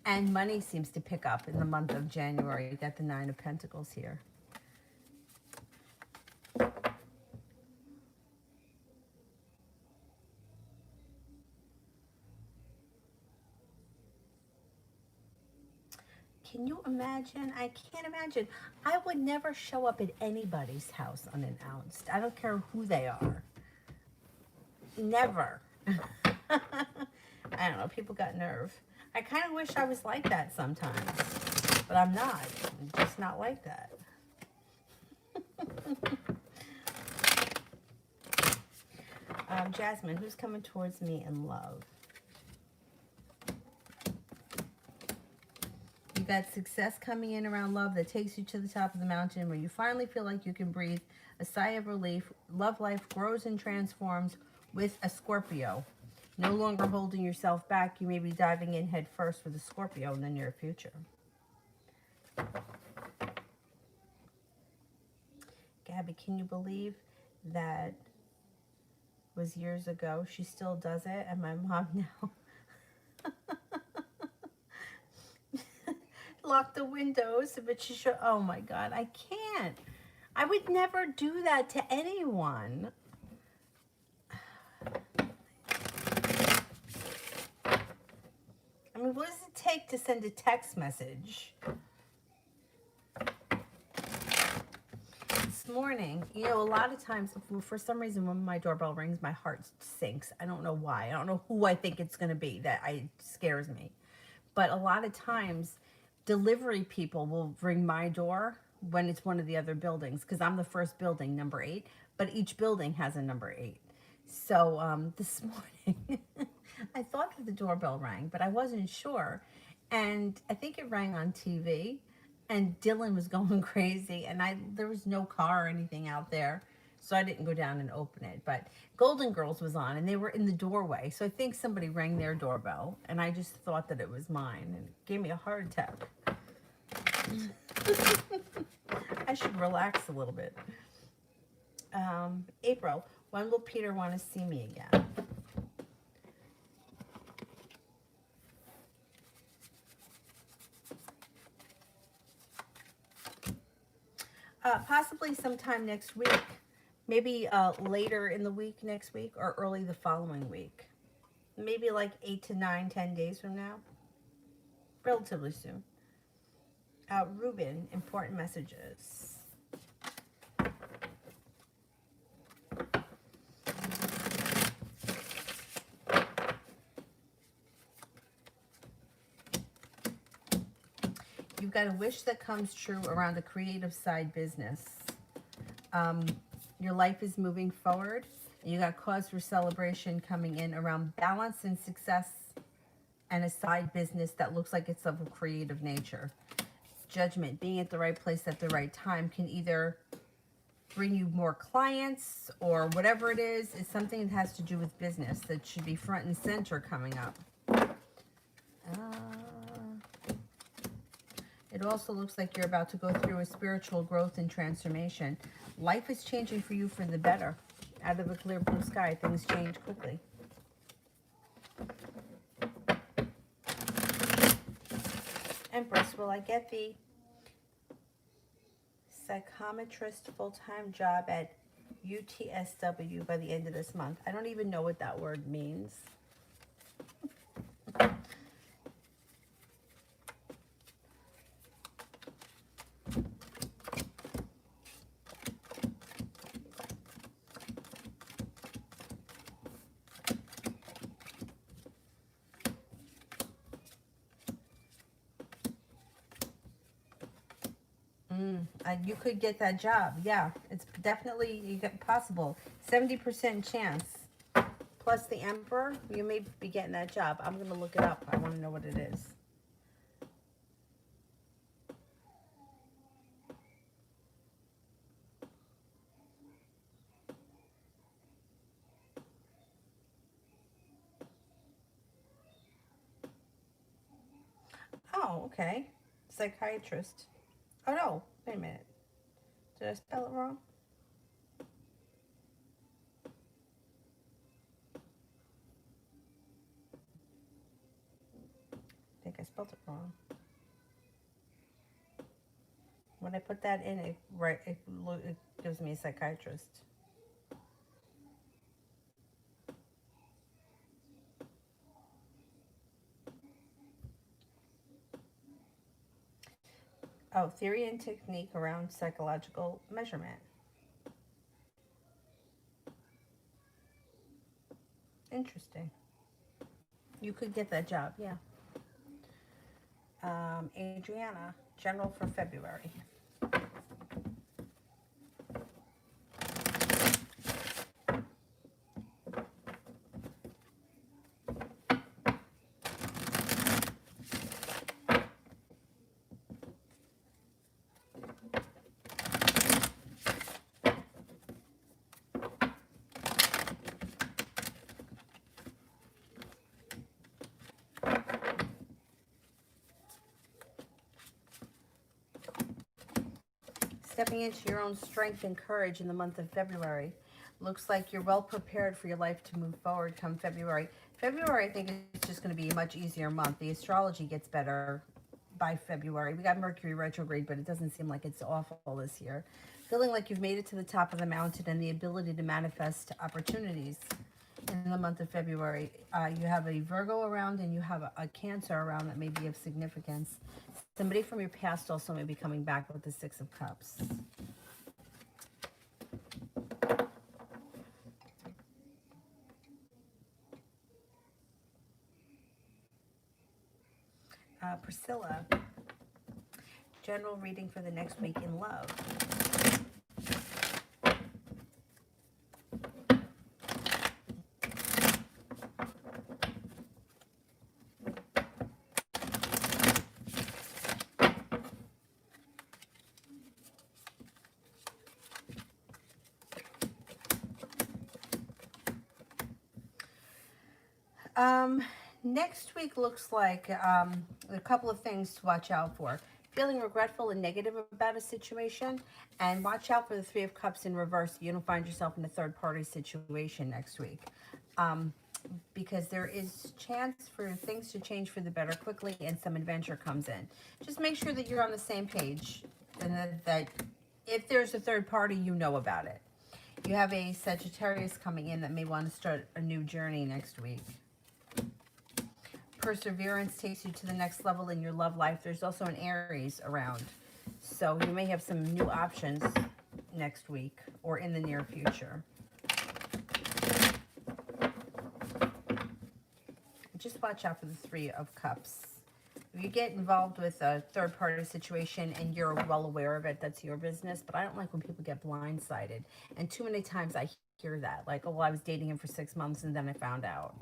And money seems to pick up in the month of January. You got the 9 of Pentacles here. Can you imagine? I can't imagine. I would never show up at anybody's house unannounced. I don't care who they are. Never. I don't know. People got nerve. I kind of wish I was like that sometimes. But I'm not. I'm just not like that. Jasmine, who's coming towards me in love? You got success coming in around love that takes you to the top of the mountain where you finally feel like you can breathe. A sigh of relief. Love life grows and transforms with a Scorpio. No longer holding yourself back. You may be diving in head first with a Scorpio in the near future. Gabby, can you believe that was years ago? She still does it, and my mom now lock the windows, but she should. Oh my God, I can't. I would never do that to anyone. I mean, what does it take to send a text message? This morning, you know, a lot of times, for some reason, when my doorbell rings, my heart sinks. I don't know why. I don't know who I think it's going to be. That scares me. But a lot of times, delivery people will ring my door when it's one of the other buildings, because I'm the first building, number 8, but each building has a number 8. So this morning, I thought that the doorbell rang, but I wasn't sure. And I think it rang on TV, and Dylan was going crazy, and there was no car or anything out there, so I didn't go down and open it. But Golden Girls was on, and they were in the doorway, so I think somebody rang their doorbell, and I just thought that it was mine, and it gave me a heart attack. I should relax a little bit. April, when will Peter want to see me again? Possibly sometime next week. Maybe later in the week next week, or early the following week. Maybe like 8 to 9, 10 days from now. Relatively soon. Ruben, important messages. You've got a wish that comes true around a creative side business. Your life is moving forward. And you got cause for celebration coming in around balance and success and a side business that looks like it's of a creative nature. Judgment, being at the right place at the right time can either bring you more clients or whatever it is. It's something that has to do with business that should be front and center coming up. It also looks like you're about to go through a spiritual growth and transformation. Life is changing for you for the better. Out of a clear blue sky, things change quickly. Empress, will I get the psychometrist full-time job at UTSW by the end of this month? I don't even know what that word means. You could get that job. Yeah, it's definitely possible. 70% chance. Plus the Emperor, you may be getting that job. I'm going to look it up. I want to know what it is. Oh, okay. Psychiatrist. Oh, no. Wait a minute. Did I spell it wrong? I think I spelled it wrong. When I put that in, it gives me a psychiatrist. Oh, theory and technique around psychological measurement. Interesting. You could get that job, yeah. Adriana, general for February. Stepping into your own strength and courage in the month of February. Looks like you're well prepared for your life to move forward come February. February, I think, is just going to be a much easier month. The astrology gets better by February. We got Mercury retrograde, but it doesn't seem like it's awful this year. Feeling like you've made it to the top of the mountain and the ability to manifest opportunities in the month of February. You have a Virgo around and you have a Cancer around that may be of significance. Somebody from your past also may be coming back with the Six of Cups. Priscilla, general reading for the next week in love. Next week looks like a couple of things to watch out for. Feeling regretful and negative about a situation, and watch out for the Three of Cups in reverse. You don't find yourself in a third-party situation next week. Because there is chance for things to change for the better quickly and some adventure comes in. Just make sure that you're on the same page and that if there's a third party, you know about it. You have a Sagittarius coming in that may want to start a new journey next week. Perseverance takes you to the next level in your love life. There's also an Aries around. So you may have some new options next week or in the near future. Just watch out for the Three of Cups. If you get involved with a third-party situation and you're well aware of it, that's your business. But I don't like when people get blindsided. And too many times I hear that. Like, oh, well, I was dating him for 6 months and then I found out.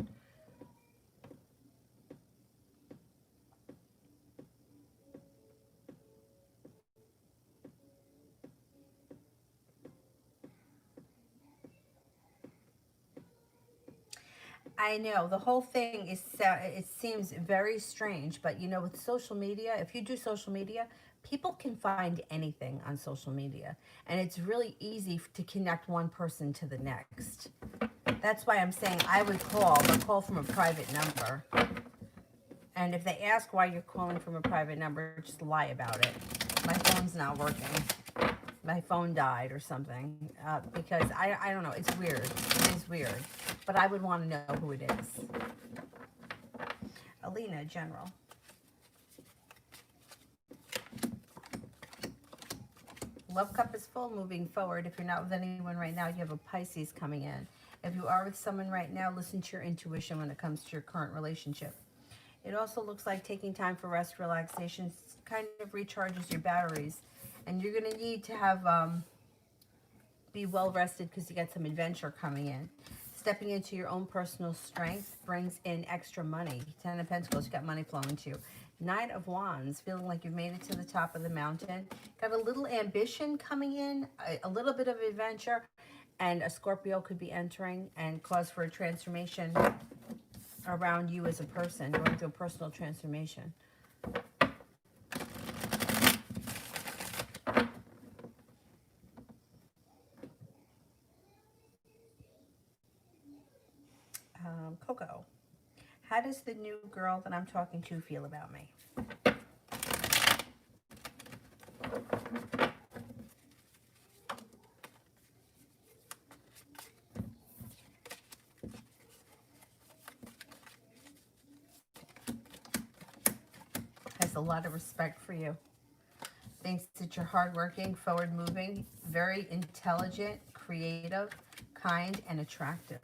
I know the whole thing is, it seems very strange, but you know, with social media, if you do social media, people can find anything on social media, and it's really easy to connect one person to the next. That's why I'm saying I would call, but call from a private number. And if they ask why you're calling from a private number, just lie about it. My phone's not working. My phone died or something, because I don't know. It's weird. It is weird. But I would want to know who it is. Alina, general. Love cup is full moving forward. If you're not with anyone right now, you have a Pisces coming in. If you are with someone right now, listen to your intuition when it comes to your current relationship. It also looks like taking time for rest, relaxation, kind of recharges your batteries. And you're going to need to have be well rested because you got some adventure coming in. Stepping into your own personal strength brings in extra money. 10 of Pentacles, you got money flowing to you. Knight of Wands, feeling like you've made it to the top of the mountain. Got a little ambition coming in, a little bit of adventure, and a Scorpio could be entering and cause for a transformation around you as a person, going through a personal transformation. Coco, how does the new girl that I'm talking to feel about me? Has a lot of respect for you. Thinks that you're hardworking, forward-moving, very intelligent, creative, kind, and attractive.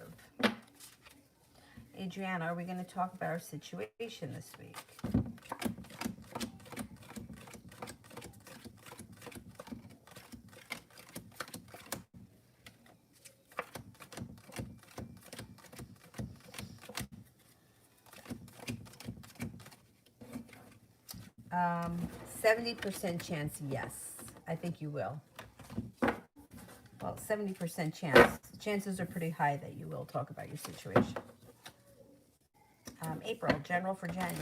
Adriana, are we going to talk about our situation this week? Um, 70% chance, yes. I think you will. Well, 70% chance. Chances are pretty high that you will talk about your situation. April, general for January.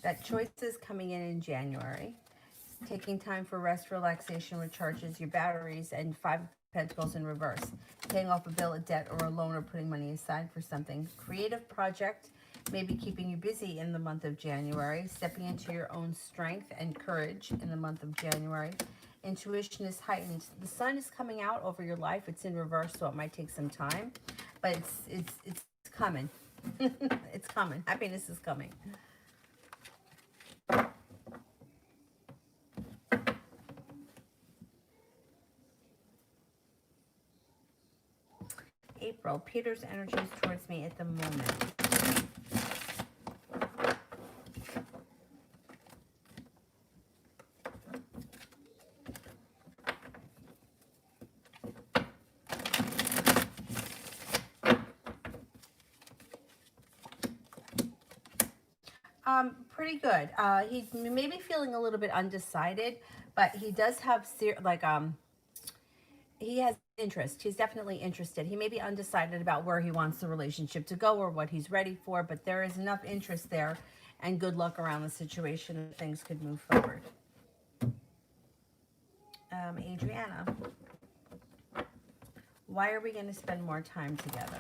That choices coming in January. Taking time for rest, relaxation, recharges your batteries, and 5 of Pentacles in reverse. Paying off a bill, a debt, or a loan, or putting money aside for something. Creative project, maybe keeping you busy in the month of January. Stepping into your own strength and courage in the month of January. Intuition is heightened. The sun is coming out over your life. It's in reverse, so it might take some time, but it's coming. It's coming. Happiness is coming. April, Peter's energy is towards me at the moment. Pretty good. He may be feeling a little bit undecided, but he does have he has interest. He's definitely interested. He may be undecided about where he wants the relationship to go or what he's ready for, but there is enough interest there and good luck around the situation and things could move forward. Adriana, why are we going to spend more time together?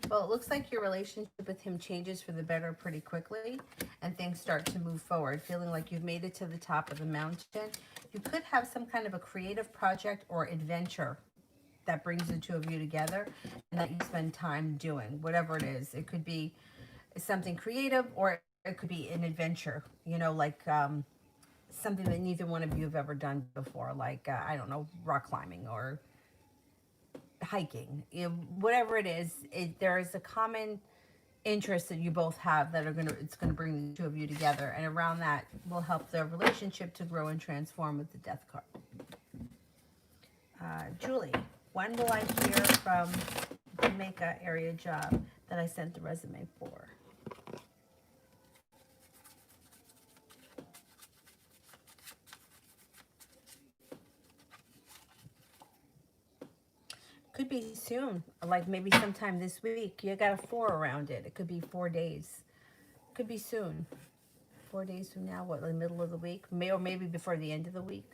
Well, it looks like your relationship with him changes for the better pretty quickly, and things start to move forward, feeling like you've made it to the top of the mountain. You could have some kind of a creative project or adventure that brings the two of you together and that you spend time doing, whatever it is. It could be something creative or it could be an adventure, you know, like something that neither one of you have ever done before, like, I don't know, rock climbing or hiking, you know, whatever it is, there is a common interest that you both have that it's gonna bring the two of you together, and around that will help the relationship to grow and transform with the Death card. Julie, when will I hear from Jamaica area job that I sent the resume for? Could be soon, like maybe sometime this week. You got a 4 around it. It could be 4 days. Could be soon. 4 days from now, what, the middle of the week? Or maybe before the end of the week.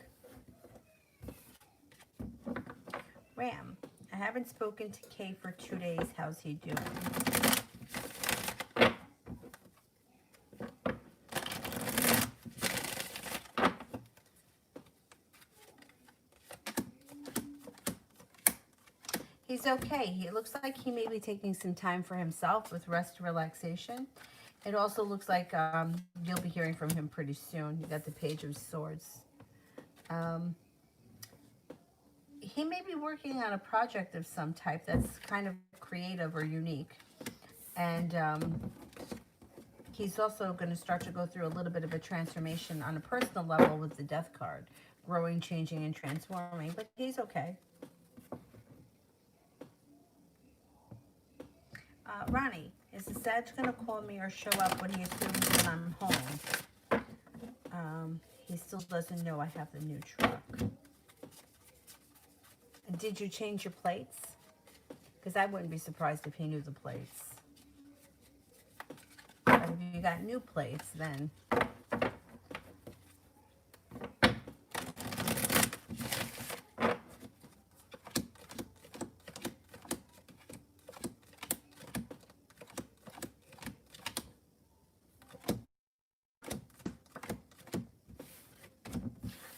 Ram, I haven't spoken to Kay for 2 days. How's he doing? He's okay. It looks like he may be taking some time for himself with rest and relaxation. It also looks like you'll be hearing from him pretty soon. You got the Page of Swords. Um, he may be working on a project of some type that's kind of creative or unique. And he's also going to start to go through a little bit of a transformation on a personal level with the Death card. Growing, changing, and transforming. But he's okay. Ronnie, is the Sag going to call me or show up when he assumes that I'm home? He still doesn't know I have the new truck. Did you change your plates? Because I wouldn't be surprised if he knew the plates. But if you got new plates, then...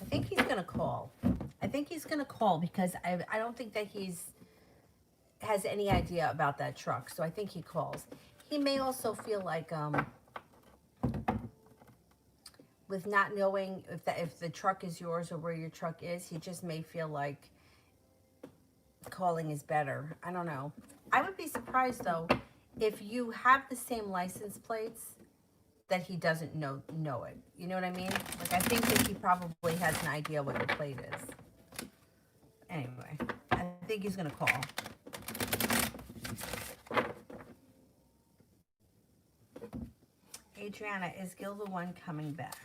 I think he's going to call. I think he's going to call because I don't think that has any idea about that truck. So I think he calls. He may also feel like with not knowing if the truck is yours or where your truck is, he just may feel like calling is better. I don't know. I would be surprised though if you have the same license plates that he doesn't know it. You know what I mean? Like I think that he probably has an idea what your plate is. Anyway, I think he's gonna call. Adriana, is Gil the one coming back?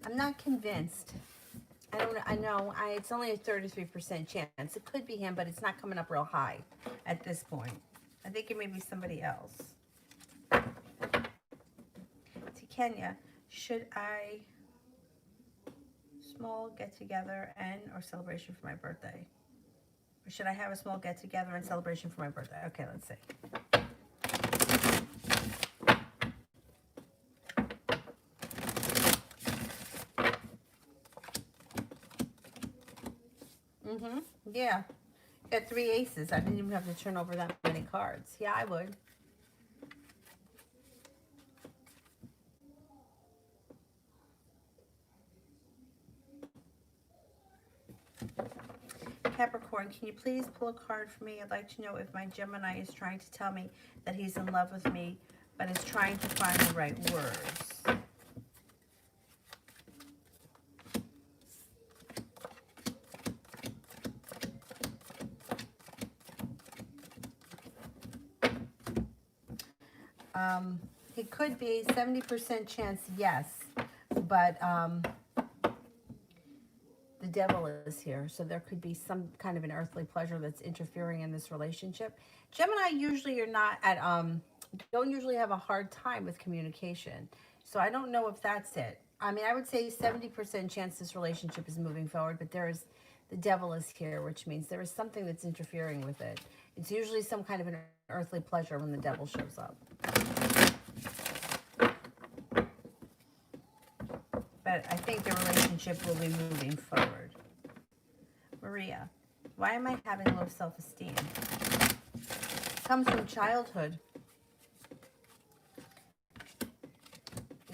I'm not convinced. I know it's only a 33% chance. It could be him, but it's not coming up real high at this point. I think it may be somebody else. To Kenya, should I small get together or celebration for my birthday? Or should I have a small get together and celebration for my birthday? Okay, let's see. Yeah. Got 3 aces. I didn't even have to turn over that many cards. Yeah, I would. Capricorn, can you please pull a card for me? I'd like to know if my Gemini is trying to tell me that he's in love with me, but is trying to find the right words. It could be 70% chance, yes, but the devil is here, so there could be some kind of an earthly pleasure that's interfering in this relationship. Gemini usually don't usually have a hard time with communication, so I don't know if that's it. I mean, I would say 70% chance this relationship is moving forward, but the devil is here, which means there is something that's interfering with it. It's usually some kind of an earthly pleasure when the devil shows up. But I think the relationship will be moving forward. Maria, why am I having low self-esteem? Comes from childhood.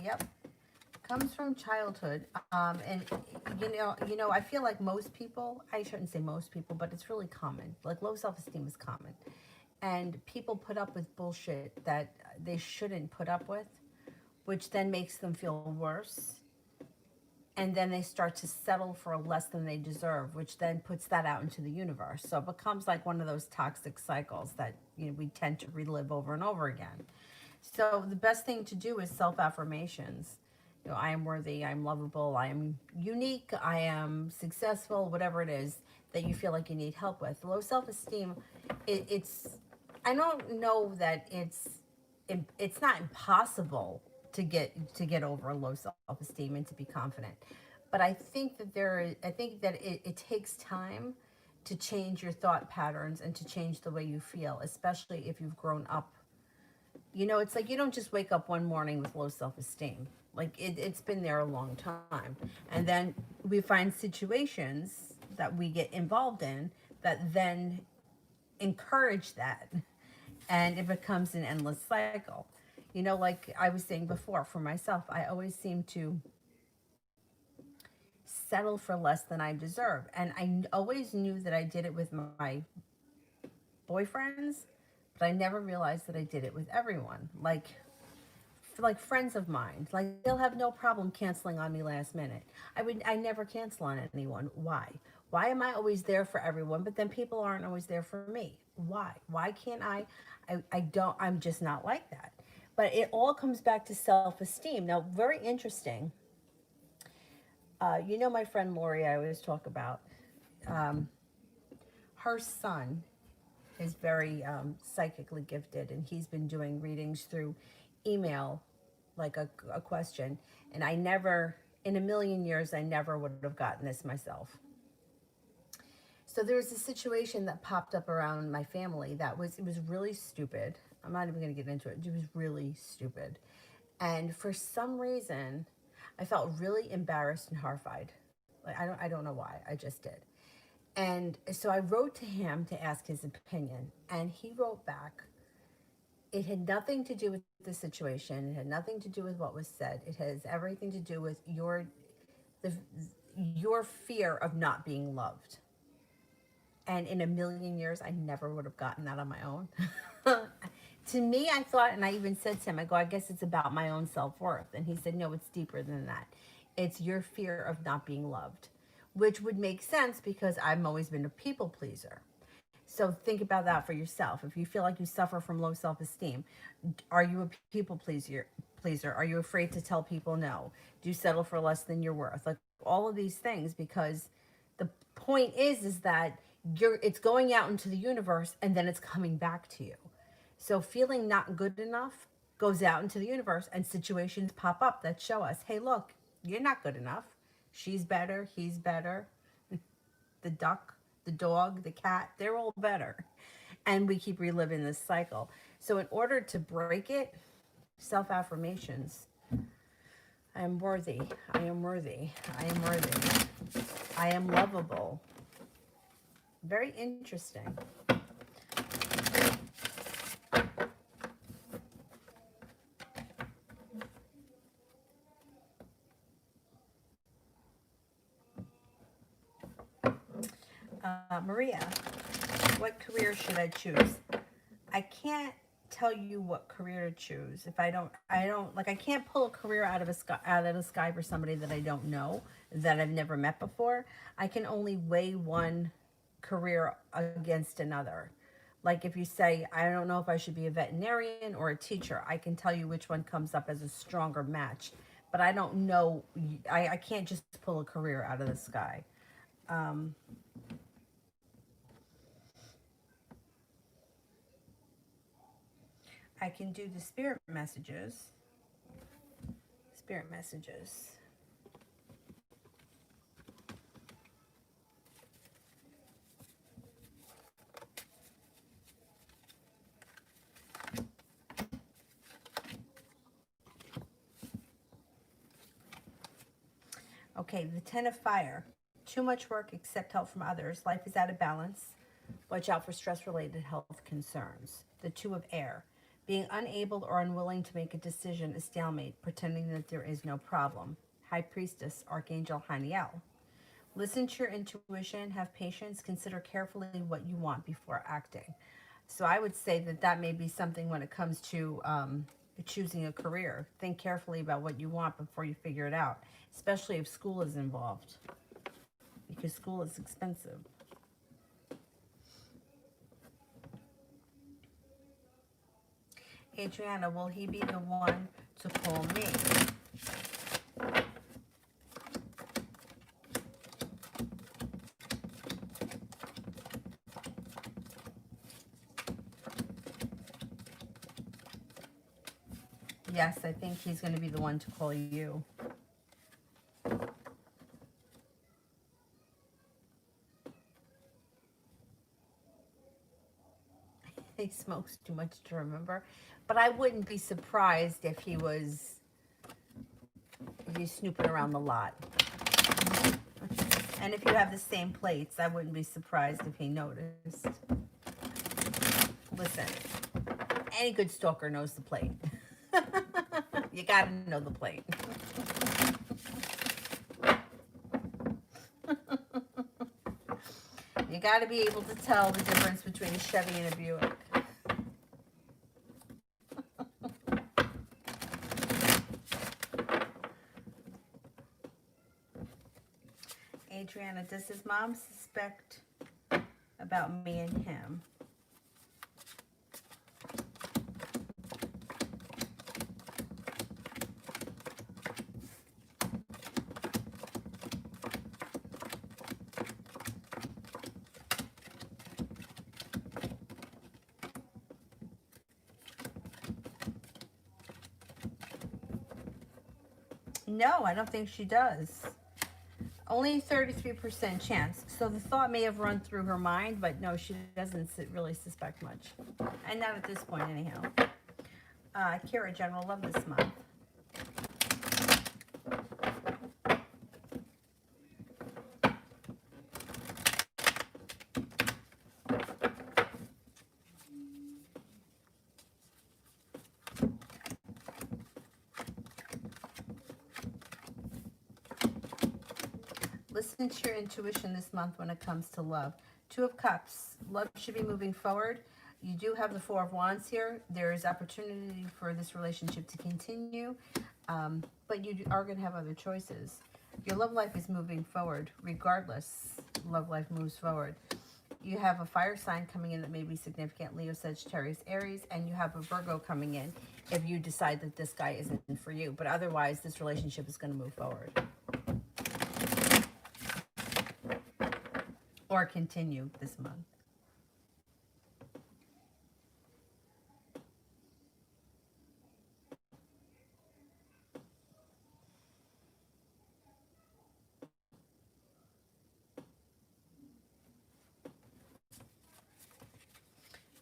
Yep. Comes from childhood. And you know, I feel like most people, I shouldn't say most people, but it's really common. Like low self-esteem is common. And people put up with bullshit that they shouldn't put up with, which then makes them feel worse. And then they start to settle for less than they deserve, which then puts that out into the universe. So it becomes like one of those toxic cycles that we tend to relive over and over again. So the best thing to do is self-affirmations. I am worthy, I am lovable, I am unique, I am successful, whatever it is that you feel like you need help with. Low self-esteem, I don't know that it's not impossible to get over low self-esteem and to be confident, but I think that it takes time to change your thought patterns and to change the way you feel, especially if you've grown up You know, it's like you don't just wake up one morning with low self-esteem. Like it's been there a long time. And then we find situations that we get involved in that then encourage that. And it becomes an endless cycle. You know, like I was saying before, for myself, I always seem to settle for less than I deserve. And I always knew that I did it with my boyfriends, but I never realized that I did it with everyone. Like friends of mine, like they'll have no problem canceling on me last minute. I never cancel on anyone. Why am I always there for everyone, but then people aren't always there for me? Why can't I don't, I'm just not like that. But it all comes back to self-esteem. Now, very interesting. You know my friend Lori, I always talk about. um, Her son is very psychically gifted, and he's been doing readings through email, like a question. And I never, in a million years, I never would have gotten this myself. So there was a situation that popped up around my family that it was really stupid. I'm not even going to get into it. It was really stupid. And for some reason, I felt really embarrassed and horrified. Like I don't know why. I just did. And so I wrote to him to ask his opinion, and he wrote back. It had nothing to do with the situation. It had nothing to do with what was said. It has everything to do with the your fear of not being loved. And in a million years, I never would have gotten that on my own. To me, I thought, and I even said to him, I go, I guess it's about my own self-worth. And he said, no, it's deeper than that. It's your fear of not being loved, which would make sense because I've always been a people pleaser. So think about that for yourself. If you feel like you suffer from low self-esteem, are you a people pleaser? Are you afraid to tell people no? Do you settle for less than you're worth? Like all of these things, because the point is that it's going out into the universe and then it's coming back to you. So feeling not good enough goes out into the universe, and situations pop up that show us, hey, look, you're not good enough. She's better, he's better, the duck, the dog, the cat, they're all better. And we keep reliving this cycle. So in order to break it, self affirmations. I am worthy. I am worthy. I am worthy. I am lovable. Very interesting. Maria, what career should I choose? I can't tell you what career to choose if I don't like, I can't pull a career out of the sky for somebody that I don't know, that I've never met before. I can only weigh one career against another. Like if you say, I don't know if I should be a veterinarian or a teacher, I can tell you which one comes up as a stronger match. But I don't know, I can't just pull a career out of the sky. Um, I can do the spirit messages. Spirit messages. Okay, the Ten of Fire. Too much work, accept help from others. Life is out of balance. Watch out for stress-related health concerns. The Two of Air. Being unable or unwilling to make a decision, a stalemate, pretending that there is no problem. High Priestess, Archangel Haniel. Listen to your intuition, have patience, consider carefully what you want before acting. So I would say that that may be something when it comes to choosing a career. Think carefully about what you want before you figure it out, especially if school is involved, because school is expensive. Adriana, will he be the one to call me? Yes, I think he's going to be the one to call you. he smokes too much to remember. But I wouldn't be surprised if he's snooping around the lot. And if you have the same plates, I wouldn't be surprised if he noticed. Listen, any good stalker knows the plate. You gotta know the plate. You gotta be able to tell the difference between a Chevy and a Buick. Adriana, does his mom suspect about me and him? No, I don't think she does. Only 33% chance. So the thought may have run through her mind, but no, she doesn't really suspect much. And not at this point, anyhow. Kira, general love this month. Listen to your intuition this month when it comes to love. Two of Cups. Love should be moving forward. You do have the Four of Wands here. There is opportunity for this relationship to continue, but you are going to have other choices. Your love life is moving forward. Regardless, love life moves forward. You have a fire sign coming in that may be significant. Leo, Sagittarius, Aries, and you have a Virgo coming in if you decide that this guy isn't for you. But otherwise, this relationship is going to move forward. Or continue this month.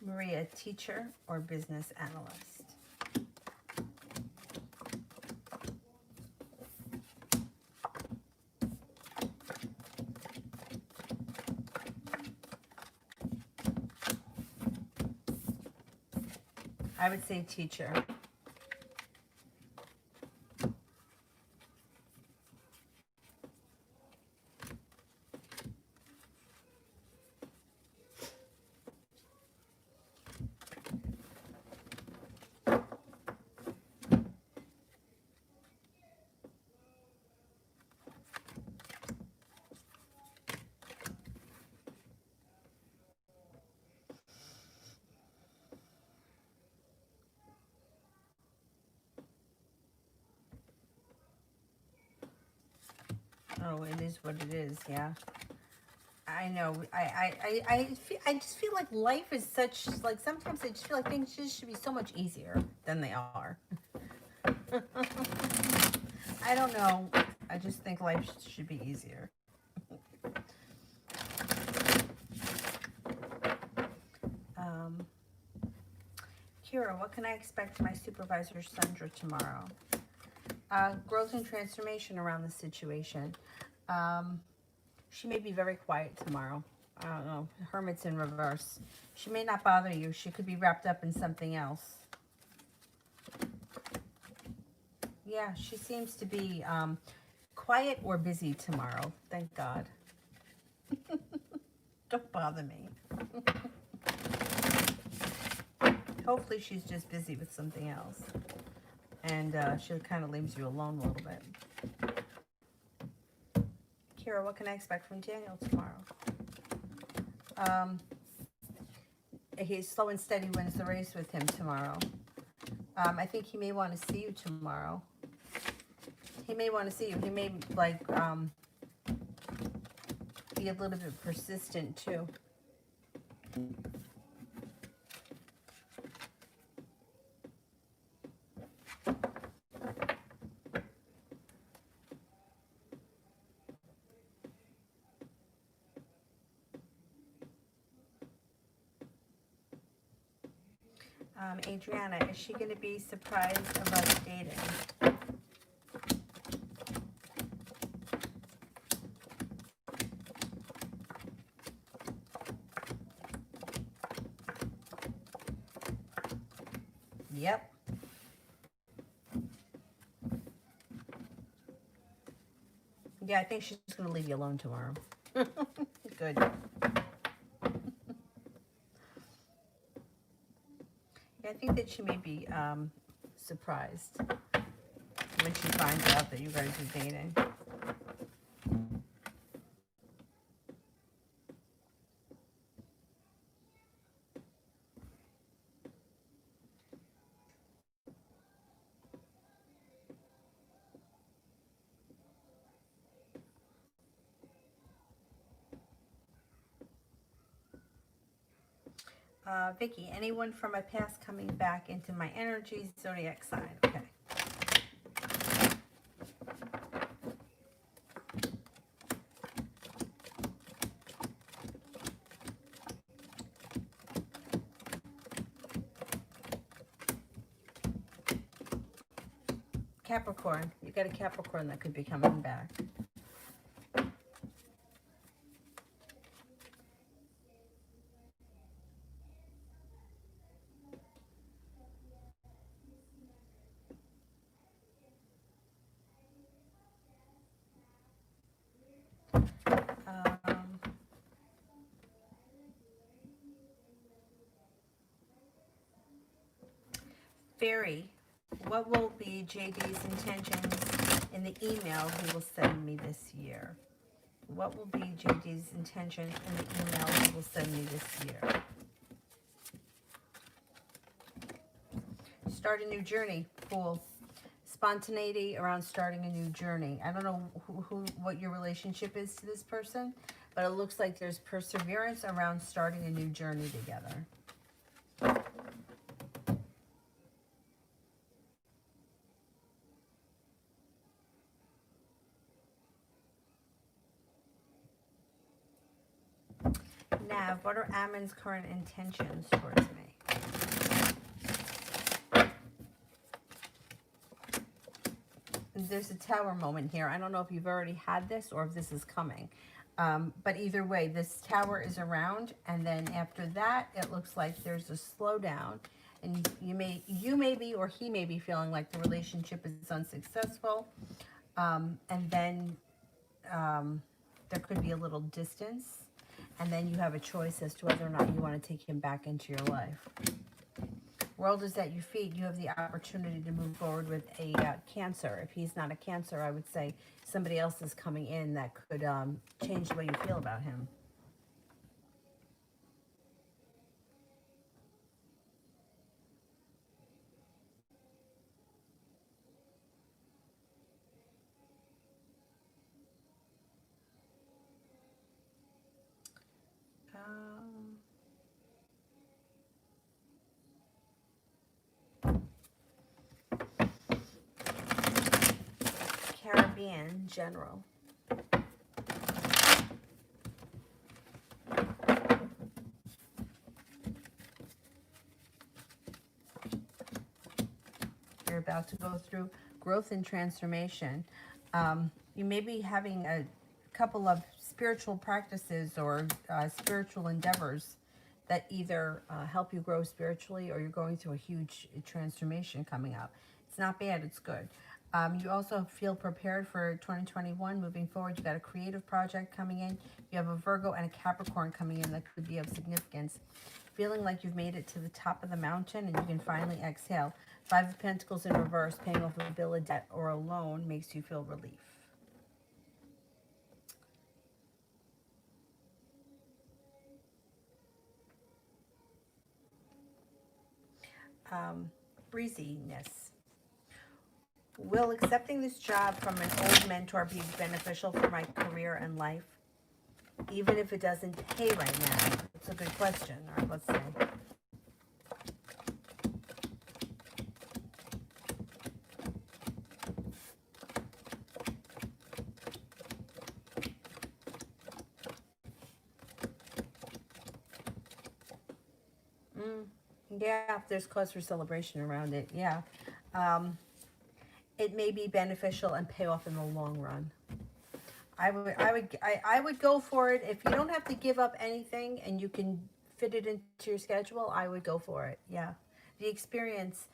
Maria, teacher or business analyst? I would say teacher. Oh, it is what it is, yeah. I know. I just feel like life is such, like, sometimes I just feel like things just should be so much easier than they are. I don't know. I just think life should be easier. Kira, what can I expect from my supervisor, Sandra, tomorrow? Growth and transformation around the situation. She may be very quiet tomorrow. I don't know. Hermit's in reverse. She may not bother you. She could be wrapped up in something else. Yeah, she seems to be quiet or busy tomorrow. Thank God. Don't bother me. Hopefully she's just busy with something else. And she kind of leaves you alone a little bit. Kira, what can I expect from Daniel tomorrow? He's slow and steady wins the race with him tomorrow. I think he may want to see you tomorrow. He may want to see you. He may, like, be a little bit persistent, too. Adriana, is she going to be surprised of us dating? Yep. Yeah, I think she's going to leave you alone tomorrow. Good. Yeah, I think that she may be surprised when she finds out that you guys are dating. Vicky, anyone from my past coming back into my energy, zodiac sign. Okay. Capricorn. You got a Capricorn that could be coming back. Fairy, what will be JD's intentions in the email he will send me this year? What will be JD's intention in the email he will send me this year? Start a new journey. Cool. Spontaneity around starting a new journey. I don't know what your relationship is to this person, but it looks like there's perseverance around starting a new journey together. Nav, what are Ammon's current intentions towards me? There's a tower moment here. I don't know if you've already had this or if this is coming. But either way, this tower is around, and then after that, it looks like there's a slowdown. And you may be, or he may be feeling like the relationship is unsuccessful. And then there could be a little distance. And then you have a choice as to whether or not you want to take him back into your life. World is at your feet. You have the opportunity to move forward with a Cancer. If he's not a Cancer, I would say somebody else is coming in that could change the way you feel about him. Caribbean general. You're about to go through growth and transformation. You may be having a couple of spiritual practices or spiritual endeavors that either help you grow spiritually, or you're going through a huge transformation coming up. It's not bad, it's good. You also feel prepared for 2021 moving forward. You got a creative project coming in. You have a Virgo and a Capricorn coming in that could be of significance. Feeling like you've made it to the top of the mountain and you can finally exhale. Five of Pentacles in reverse, paying off a bill of debt or a loan makes you feel relief. Breeziness. Will accepting this job from an old mentor be beneficial for my career and life? Even if it doesn't pay right now? It's a good question. All right, let's see. Yeah, there's cause for celebration around it. Yeah. Um, it may be beneficial and pay off in the long run. I would go for it. If you don't have to give up anything and you can fit it into your schedule, I would go for it. Yeah. The experience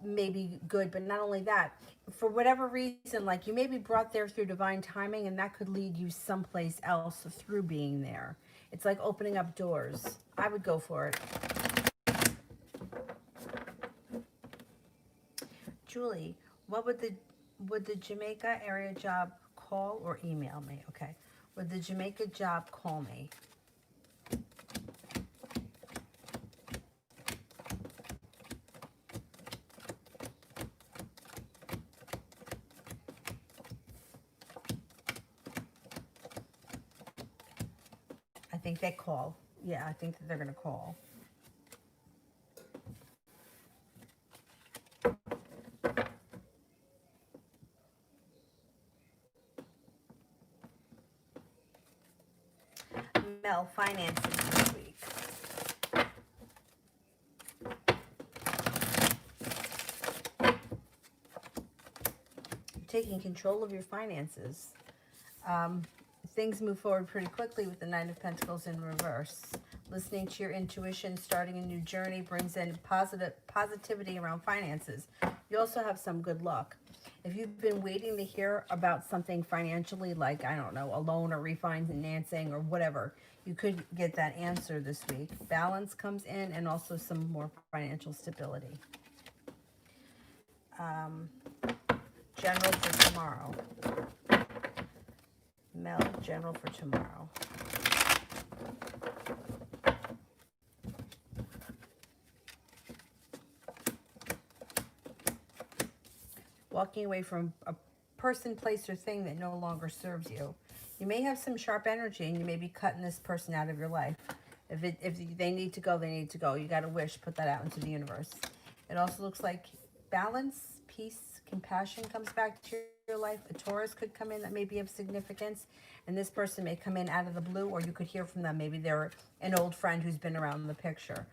may be good, but not only that, for whatever reason, like you may be brought there through divine timing, and that could lead you someplace else through being there. It's like opening up doors. I would go for it. Julie, what would the Jamaica area job call or email me? Okay. Would the Jamaica job call me? I think they call. Yeah, I think that they're going to call. Mel, finances this week. Taking control of your finances. Things move forward pretty quickly with the Nine of Pentacles in reverse. Listening to your intuition, starting a new journey brings in positivity around finances. You also have some good luck. If you've been waiting to hear about something financially, like, I don't know, a loan or refinancing or whatever, you could get that answer this week. Balance comes in and also some more financial stability. General for tomorrow. Mel, general for tomorrow. Walking away from a person, place, or thing that no longer serves you. You may have some sharp energy and you may be cutting this person out of your life. If they need to go, they need to go. You got to wish, put that out into the universe. It also looks like balance, peace, compassion comes back to your life. A Taurus could come in that may be of significance, and this person may come in out of the blue, or you could hear from them. Maybe they're an old friend who's been around the picture.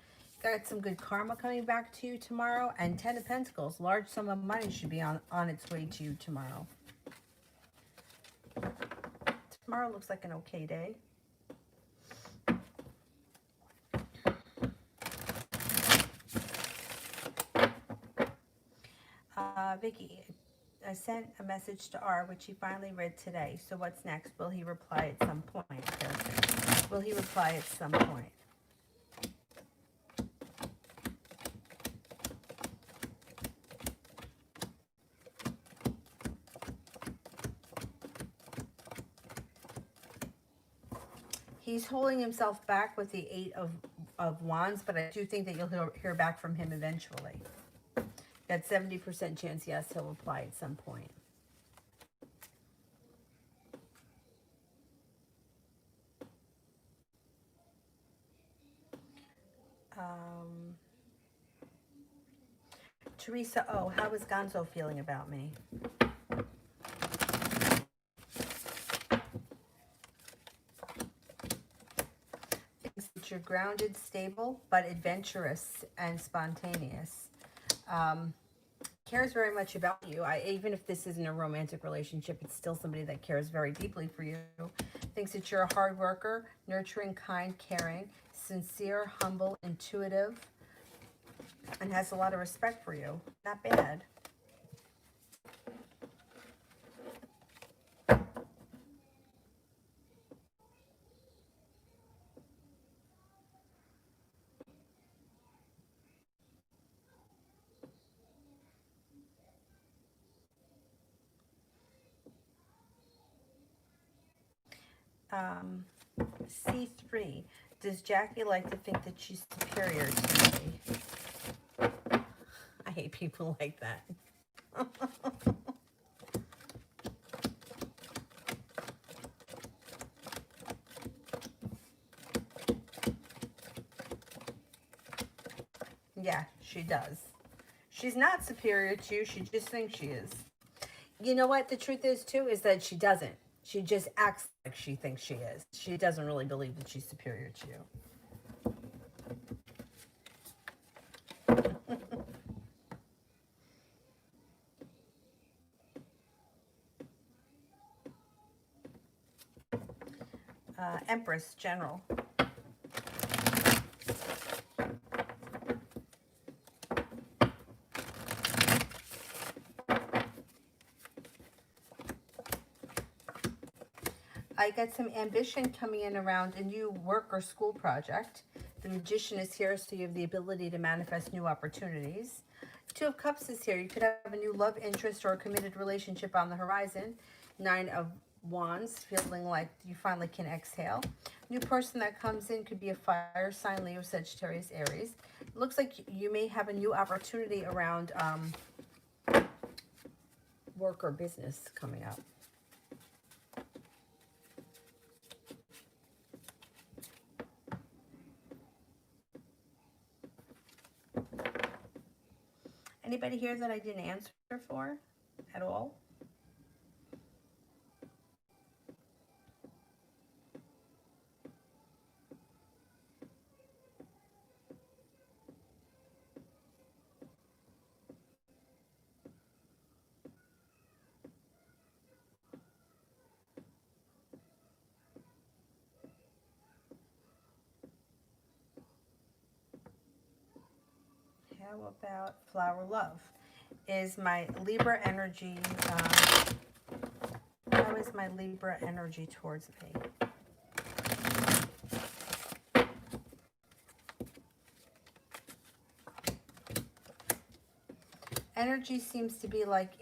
Got some good karma coming back to you tomorrow. And 10 of Pentacles, large sum of money should be on its way to you tomorrow. Tomorrow looks like an okay day. Vicky, I sent a message to R, which he finally read today. So what's next? Will he reply at some point? Will he reply at some point? He's holding himself back with the Eight of Wands, but I do think that you'll hear back from him eventually. Got 70% chance, yes, he'll reply at some point. Teresa, oh, how is Gonzo feeling about me? Thinks that you're grounded, stable, but adventurous and spontaneous. Cares very much about you. Even if this isn't a romantic relationship, it's still somebody that cares very deeply for you. Thinks that you're a hard worker, nurturing, kind, caring, sincere, humble, intuitive, and has a lot of respect for you. Not bad. C3. Does Jackie like to think that she's superior to me? I hate people like that. Yeah, she does. She's not superior to you. She just thinks she is. You know what the truth is, too, is that she doesn't. She just acts like she thinks she is. She doesn't really believe that she's superior to you. Empress, General. I got some ambition coming in around a new work or school project. The Magician is here, so you have the ability to manifest new opportunities. Two of Cups is here. You could have a new love interest or a committed relationship on the horizon. Nine of Wands, feeling like you finally can exhale. New person that comes in could be a fire sign, Leo, Sagittarius, Aries. It looks like you may have a new opportunity around work or business coming up. Anybody here that I didn't answer for at all? How about Flower Love? Is my Libra energy, how is my Libra energy towards me? Energy seems to be like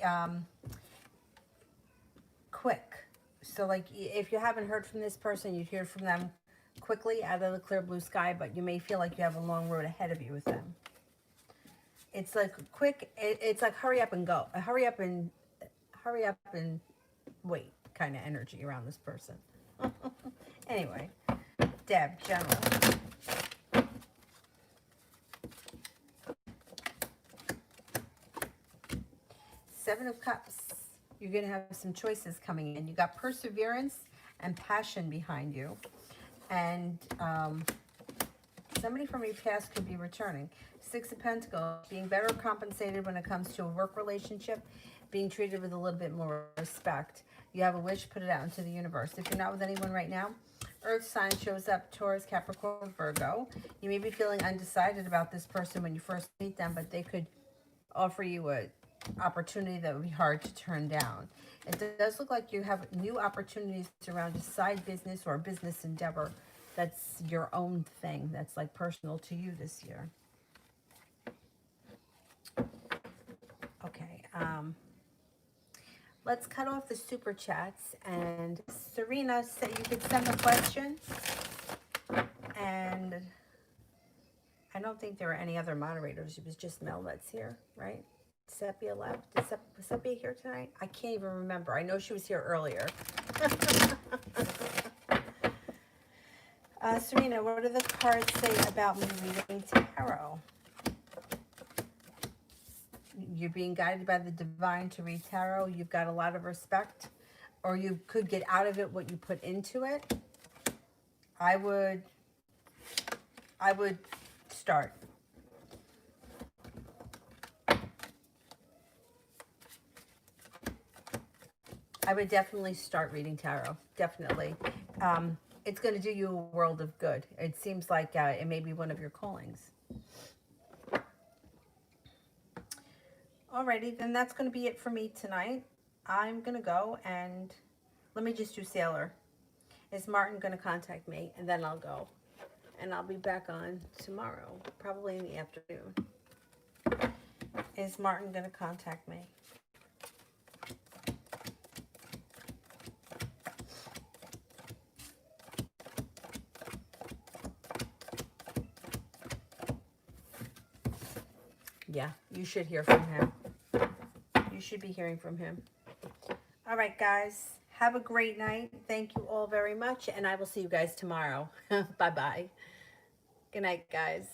quick. So like if you haven't heard from this person, you'd hear from them quickly out of the clear blue sky, but you may feel like you have a long road ahead of you with them. It's like quick, it's like hurry up and go. Hurry up and wait kind of energy around this person. Anyway, Deb, General. Seven of Cups. You're going to have some choices coming in. You got perseverance and passion behind you. And somebody from your past could be returning. Six of Pentacles, being better compensated when it comes to a work relationship, being treated with a little bit more respect. You have a wish, put it out into the universe. If you're not with anyone right now, Earth sign shows up, Taurus, Capricorn, Virgo. You may be feeling undecided about this person when you first meet them, but they could offer you a opportunity that would be hard to turn down. It does look like you have new opportunities around a side business or a business endeavor that's your own thing, that's like personal to you this year. Okay, let's cut off the super chats, and Serena said you could send a question, and I don't think there are any other moderators. It was just Mel that's here, right? Sepia left. Was Sepia here tonight? I can't even remember. I know she was here earlier. Serena, what do the cards say about me reading tarot? You're being guided by the divine to read tarot. You've got a lot of respect, or you could get out of it what you put into it. I would start. I would definitely start reading tarot. Definitely. It's going to do you a world of good. It seems like it may be one of your callings. Alrighty, then that's going to be it for me tonight. I'm going to go, and let me just do Sailor. Is Martin going to contact me? And then I'll go. And I'll be back on tomorrow, probably in the afternoon. Is Martin going to contact me? Yeah, you should hear from him. You should be hearing from him. All right, guys. Have a great night. Thank you all very much, and I will see you guys tomorrow. Bye-bye. Good night, guys.